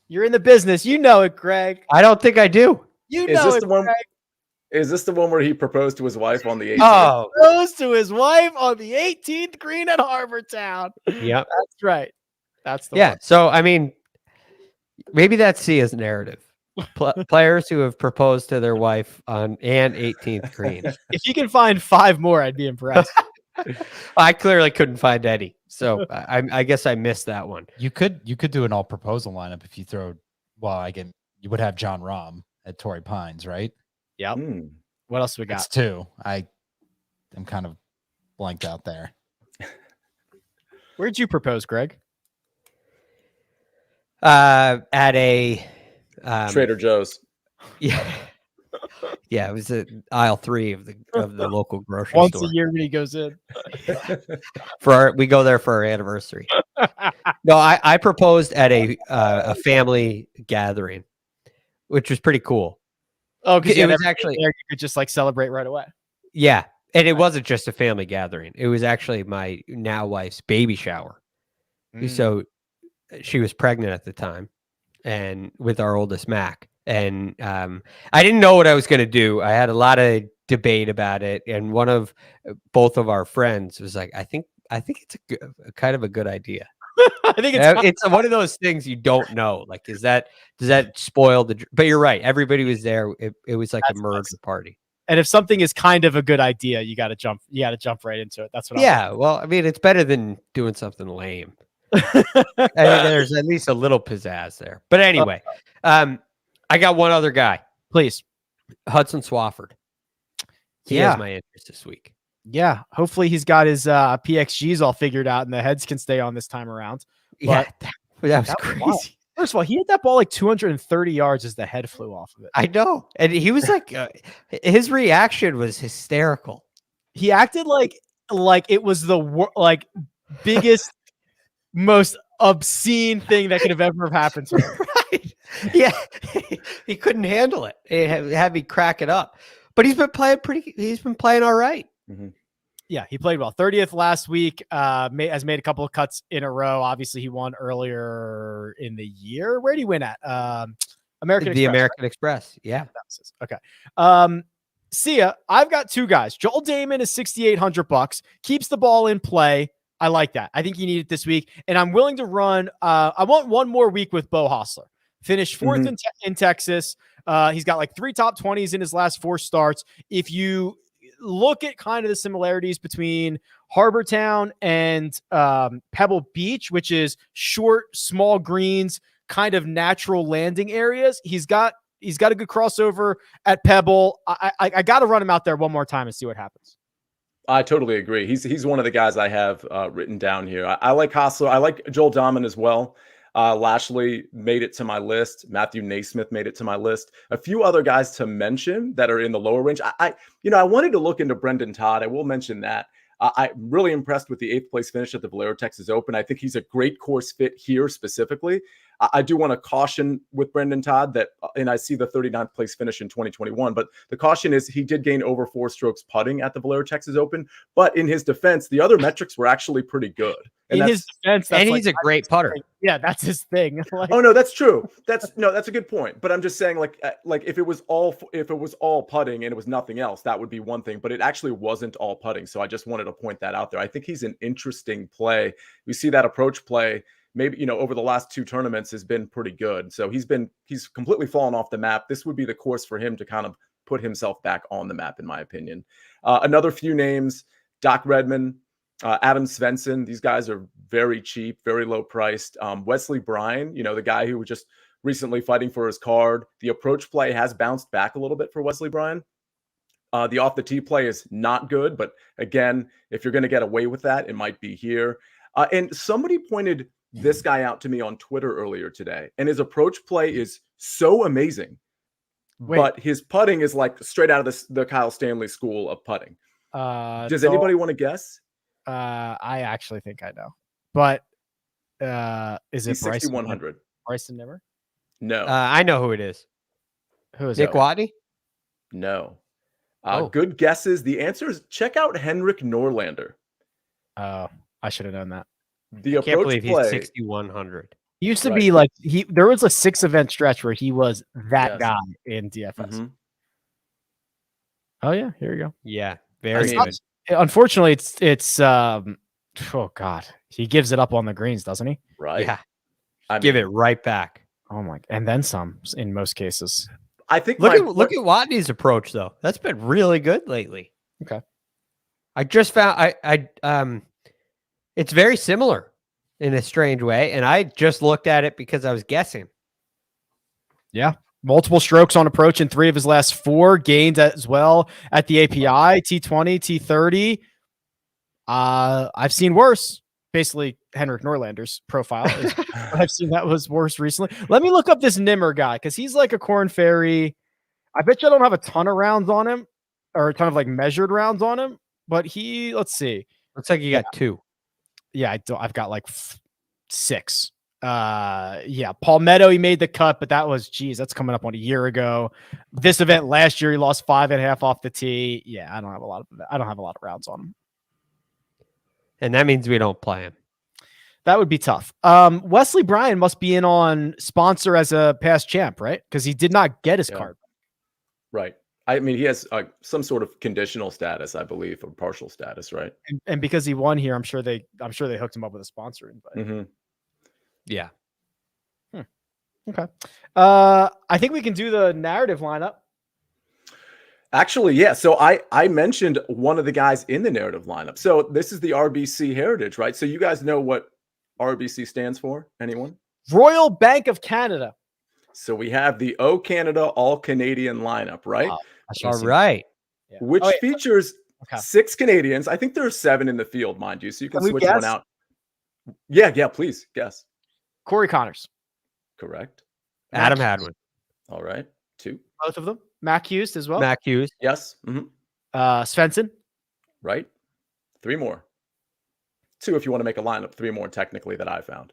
You're in the business. You know it, Greg. I don't think I do. You know it, Greg. Is this the one where he proposed to his wife on the 18th? Oh, proposed to his wife on the 18th green at Harbour Town. Yep. That's right. That's the one. So, I mean, maybe that's Sia's narrative. Players who have proposed to their wife on an 18th green. If you can find 5 more, I'd be impressed. I clearly couldn't find any, so I guess I missed that one. You could do an all proposal lineup if you throw. Well, you would have John Rahm at Torrey Pines, right? Yep. What else we got? That's 2. I am kind of blanked out there. Where'd you propose, Greg? At a Trader Joe's. Yeah. Yeah, it was at aisle 3 of the local grocery Once store. a year when he goes in. We go there for our anniversary. No, I proposed at a family gathering, which was pretty cool. Oh, because it was actually there, you could just like celebrate right away. Yeah, and it wasn't just a family gathering. It was actually my now wife's baby shower. So she was pregnant at the time, and with our oldest Mac. And I didn't know what I was going to do. I had a lot of debate about it, and both of our friends was like, "I think it's a kind of a good idea." I think it's one of those things you don't know. Like, does that spoil the? But you're right. Everybody was there. It was like a merger party. And if something is kind of a good idea, you got to jump right into it. That's what. Well, I mean, it's better than doing something lame. I think there's at least a little pizzazz there. But anyway, I got one other guy. Please, Hudson Swafford. He has my interest this week. Yeah, hopefully he's got his PXGs all figured out and the heads can stay on this time around. But that was crazy. Wild. First of all, he hit that ball like 230 yards as the head flew off of it. I know. And he was like, his reaction was hysterical. He acted like it was the biggest, most obscene thing that could have ever happened to him. Right. Yeah. He couldn't handle it. It had me crack it up. But he's been playing all right. Mm-hmm. Yeah, he played well. 30th last week. Has made a couple of cuts in a row. Obviously, he won earlier in the year. Where did he win at? American Express. Yeah. Okay. See ya. I've got two guys. Joel Damon is $6,800. Keeps the ball in play. I like that. I think you need it this week, and I'm willing to run. I want one more week with Bo Hostler. Finished fourth in Texas. He's got like 3 top 20s in his last 4 starts. If you look at kind of the similarities between Harbor Town and Pebble Beach, which is short, small greens, kind of natural landing areas, he's got a good crossover at Pebble. I got to run him out there one more time and see what happens. I totally agree. He's one of the guys I have written down here. I like Hostler. I like Joel Dahman as well. Lashley made it to my list. Matthew Naismith made it to my list. A few other guys to mention that are in the lower range. I wanted to look into Brendan Todd. I will mention that. I'm really impressed with the 8th place finish at the Valero Texas Open. I think he's a great course fit here specifically. I do want to caution with Brendan Todd that, and I see the 39th place finish in 2021, but the caution is he did gain over 4 strokes putting at the Valero Texas Open. But in his defense, the other metrics were actually pretty good. And in his defense, he's a great putter. Yeah, that's his thing. Oh no, that's true. That's a good point. But I'm just saying, like if it was all putting and it was nothing else, that would be one thing. But it actually wasn't all putting. So I just wanted to point that out there. I think he's an interesting play. We see that approach play. Maybe over the last 2 tournaments has been pretty good. So he's completely fallen off the map. This would be the course for him to kind of put himself back on the map, in my opinion. Another few names: Doc Redman, Adam Svensson. These guys are very cheap, very low priced. Wesley Bryan, the guy who was just recently fighting for his card. The approach play has bounced back a little bit for Wesley Bryan. The off the tee play is not good, but again, if you're going to get away with that, it might be here. And somebody pointed this guy out to me on Twitter earlier today, and his approach play is so amazing. But his putting is like straight out of the Kyle Stanley school of putting. Does anybody want to guess? I actually think I know, but is it 6,100? Bryson Nimmer? No. I know who it is. Who is Nick Watney? No. Good guesses. The answer is check out Henrik Norlander. I should have known that. I can't believe he's 6,100. He used to be like there was a 6-event stretch where he was that guy in DFS. Mm-hmm. Oh yeah, here we go. Yeah, very good. Unfortunately, it's oh god, he gives it up on the greens, doesn't he? Right. Yeah. Give it right back. Oh my, and then some in most cases. I think look at Watney's approach though. That's been really good lately. Okay. I just found it's very similar in a strange way, and I just looked at it because I was guessing. Yeah. Multiple strokes on approach in 3 of his last 4, gained as well at the API, T20, T30. I've seen worse. Basically, Henrik Norlander's profile. I've seen that was worse recently. Let me look up this Nimmer guy because he's like a Corn Ferry. I bet you I don't have a ton of rounds on him or a ton of like measured rounds on him, but let's see. Looks like you got 2. Yeah, I've got like 6. Yeah, Palmetto, he made the cut, but that was, that's coming up on a year ago. This event last year, he lost 5.5 off the tee. Yeah, I don't have a lot of rounds on him. And that means we don't play him. That would be tough. Wesley Bryan must be in on sponsor as a past champ, right? Because he did not get his card. Right. I mean, he has some sort of conditional status, I believe, or partial status, right? And because he won here, I'm sure they hooked him up with a sponsor invite. Mm-hmm. Yeah. Okay. I think we can do the narrative lineup. Actually, yeah. So I mentioned one of the guys in the narrative lineup. So this is the RBC Heritage, right? So you guys know what RBC stands for? Anyone? Royal Bank of Canada. So we have the O Canada All Canadian lineup, right? All right. Yeah. Which features 6 Canadians. I think there are 7 in the field, mind you. So you can switch one out. Yeah, please guess. Corey Connors. Correct. Adam Hadwin. All right. 2. Both of them. Mac Hughes as well. Mac Hughes. Yes. Mm-hmm. Svensson. Right. 3 more. 2 if you want to make a lineup. 3 more technically that I found.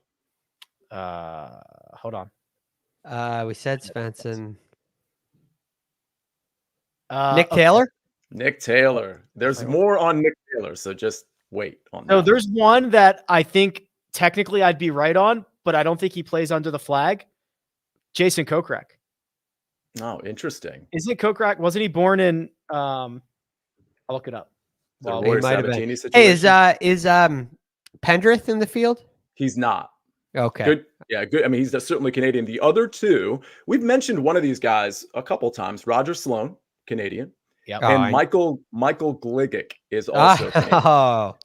Hold on. We said Svensson. Nick Taylor? Nick Taylor. There's more on Nick Taylor, so just wait on that. No, there's one that I think technically I'd be right on, but I don't think he plays under the flag. Jason Kokrak. Oh, interesting. Isn't it Kokrak? Wasn't he born in I'll look it up. Well, he might have been. Hey, is Pendrith in the field? He's not. Okay. Good. Yeah, good. I mean, he's certainly Canadian. The other 2, we've mentioned one of these guys a couple times. Roger Sloan, Canadian. Yeah. And Michael Gligic is also Canadian. Oh,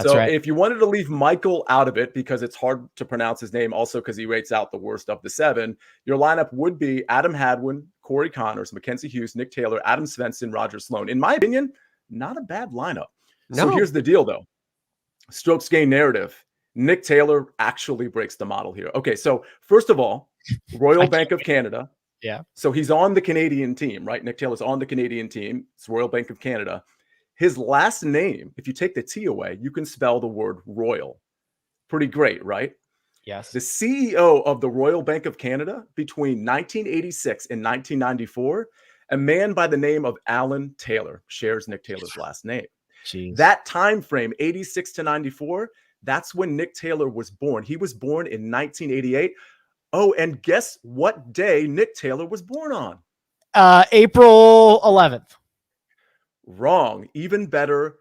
so if you wanted to leave Michael out of it because it's hard to pronounce his name, also because he rates out the worst of the 7, your lineup would be Adam Hadwin, Corey Connors, Mackenzie Hughes, Nick Taylor, Adam Svensson, Roger Sloan. In my opinion, not a bad lineup. No. So here's the deal, though. Strokes gain narrative. Nick Taylor actually breaks the model here. Okay, so first of all, Royal Bank of Canada. Yeah. So he's on the Canadian team, right? Nick Taylor's on the Canadian team. It's Royal Bank of Canada. His last name, if you take the T away, you can spell the word royal. Pretty great, right? Yes. The CEO of the Royal Bank of Canada between 1986 and 1994, a man by the name of Alan Taylor, shares Nick Taylor's last name. Jeez. That time frame, 86 to 94, that's when Nick Taylor was born. He was born in 1988. Oh, and guess what day Nick Taylor was born on? April 11th. Wrong. Even better.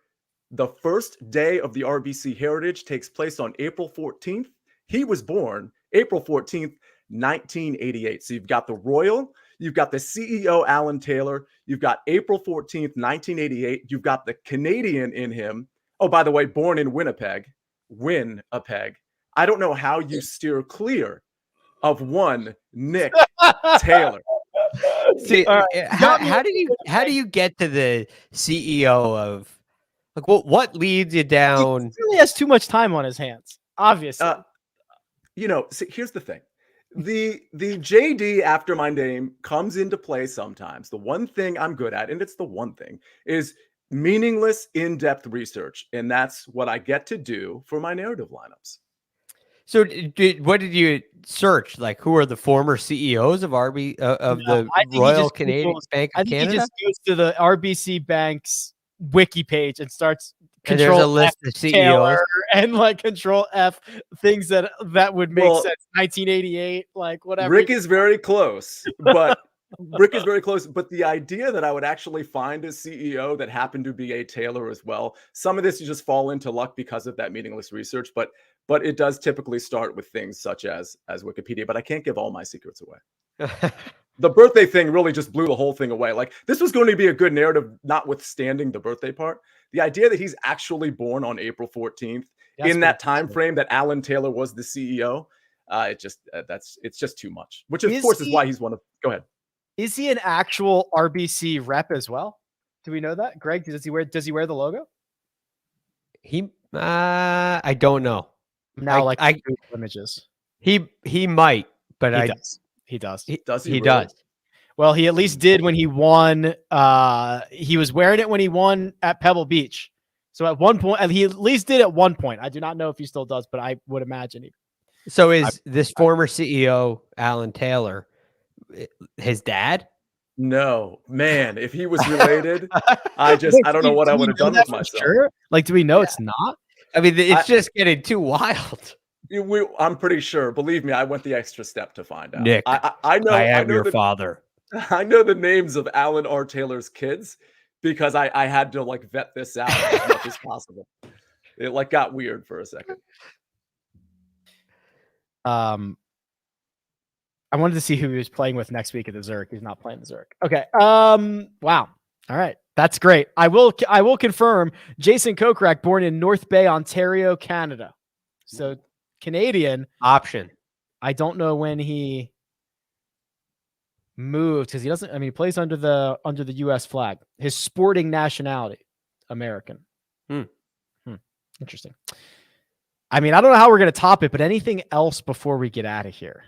The first day of the RBC Heritage takes place on April 14th. He was born April 14th, 1988. So you've got the Royal, you've got the CEO, Alan Taylor, you've got April 14th, 1988. You've got the Canadian in him. Oh, by the way, born in Winnipeg. I don't know how you steer clear of one Nick Taylor. See, how do you get to the CEO of, like, what leads you down? He really has too much time on his hands, obviously. See, here's the thing. The JD after my name comes into play sometimes. The one thing I'm good at, and it's the one thing, is meaningless in-depth research. And that's what I get to do for my narrative lineups. So what did you search? Like, who are the former CEOs of the Royal Canadian Bank of Canada? He just goes to the RBC Bank's wiki page and starts and there's a list of CEOs Taylor and like Control F things that would make sense. 1988, like whatever. Rick is very close, but the idea that I would actually find a CEO that happened to be a Taylor as well, some of this you just fall into luck because of that meaningless research, but it does typically start with things such as Wikipedia, but I can't give all my secrets away. The birthday thing really just blew the whole thing away. Like, this was going to be a good narrative, notwithstanding the birthday part. The idea that he's actually born on April 14th in that time frame that Alan Taylor was the CEO, it's just too much. Which of course is why he's one of. Go ahead. Is he an actual RBC rep as well? Do we know that, Greg? Does he wear the logo? I don't know. Now, images. He might, but He does. He really? does. Well, he at least did when he won. He was wearing it when he won at Pebble Beach. So at one point, he at least did at one point. I do not know if he still does, but I would imagine he. So is this former CEO, Alan Taylor, his dad? No, man, if he was related, I don't know what I would have done with myself. Sure? Like, do we know it's not? I mean, it's just getting too wild. I'm pretty sure. Believe me, I went the extra step to find out. Nick, I know. I am know your the, father. I know the names of Alan R. Taylor's kids because I had to like vet this out as much as possible. It like got weird for a second. I wanted to see who he was playing with next week at the Zurich. He's not playing the Zurich. Okay. Wow. All right. That's great. I will confirm Jason Kokrak, born in North Bay, Ontario, Canada. So Canadian option. I don't know when he moved because he doesn't. I mean, he plays under the U.S. flag. His sporting nationality, American. Interesting. I mean, I don't know how we're going to top it, but anything else before we get out of here?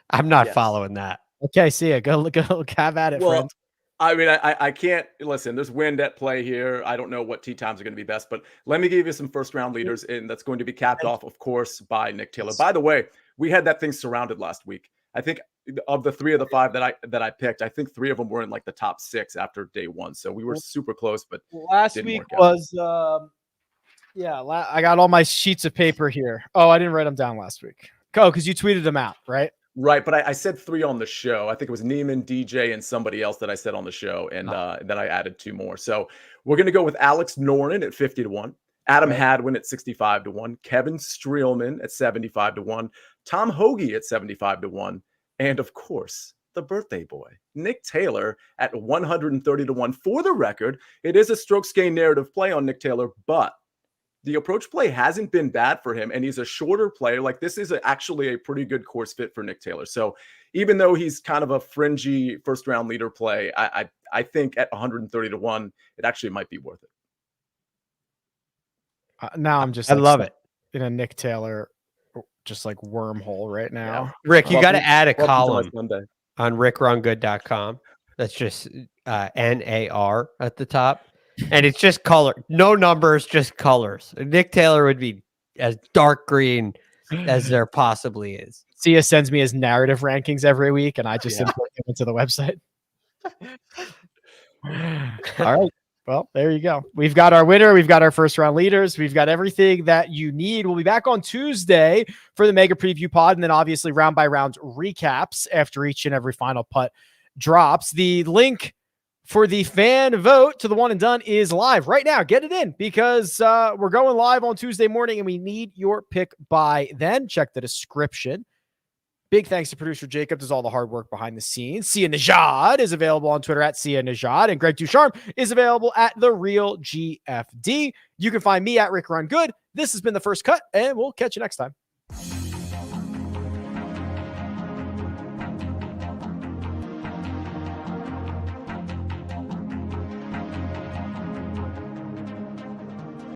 I'm not following that. Okay, see ya. Go have at it, friend. I mean, I can't listen. There's wind at play here. I don't know what tee times are going to be best, but let me give you some first round leaders, and that's going to be capped off, of course, by Nick Taylor. By the way, we had that thing surrounded last week. I think of the 3 of the 5 that I picked, I think 3 of them were in like the top 6 after day 1. So we were super close, but last week was I got all my sheets of paper here. Oh, I didn't write them down last week. Oh, because you tweeted them out, right? Right, but I said 3 on the show. I think it was Neiman, DJ, and somebody else that I said on the show, and then I added 2 more. So we're going to go with Alex Noren at 50-1, Adam Hadwin at 65-1, Kevin Streelman at 75-1, Tom Hoagie at 75-1, and of course, the birthday boy, Nick Taylor at 130-1. For the record, it is a strokes gain narrative play on Nick Taylor, but the approach play hasn't been bad for him, and he's a shorter player. Like, this is actually a pretty good course fit for Nick Taylor. So even though he's kind of a fringy first-round leader play, I think at 130-1, it actually might be worth it. Now I'm just I love it. In a Nick Taylor just like wormhole right now. Yeah. Rick, you got to add a column on RickRunGood.com. That's just NAR at the top. And it's just color, no numbers, just colors. Nick Taylor would be as dark green as there possibly is. Sia sends me his narrative rankings every week, and I just import them into the website. All right. Well, there you go. We've got our winner. We've got our first round leaders. We've got everything that you need. We'll be back on Tuesday for the mega preview pod, and then obviously round by round recaps after each and every final putt drops. The link for the fan vote to the one and done is live right now. Get it in because we're going live on Tuesday morning and we need your pick by then. Check the description. Big thanks to producer Jacob. Does all the hard work behind the scenes. Sia Nejad is available on Twitter at Sia Nejad, and Greg DuCharme is available at The Real GFD. You can find me at RickRunGood. This has been The First Cut, and we'll catch you next time.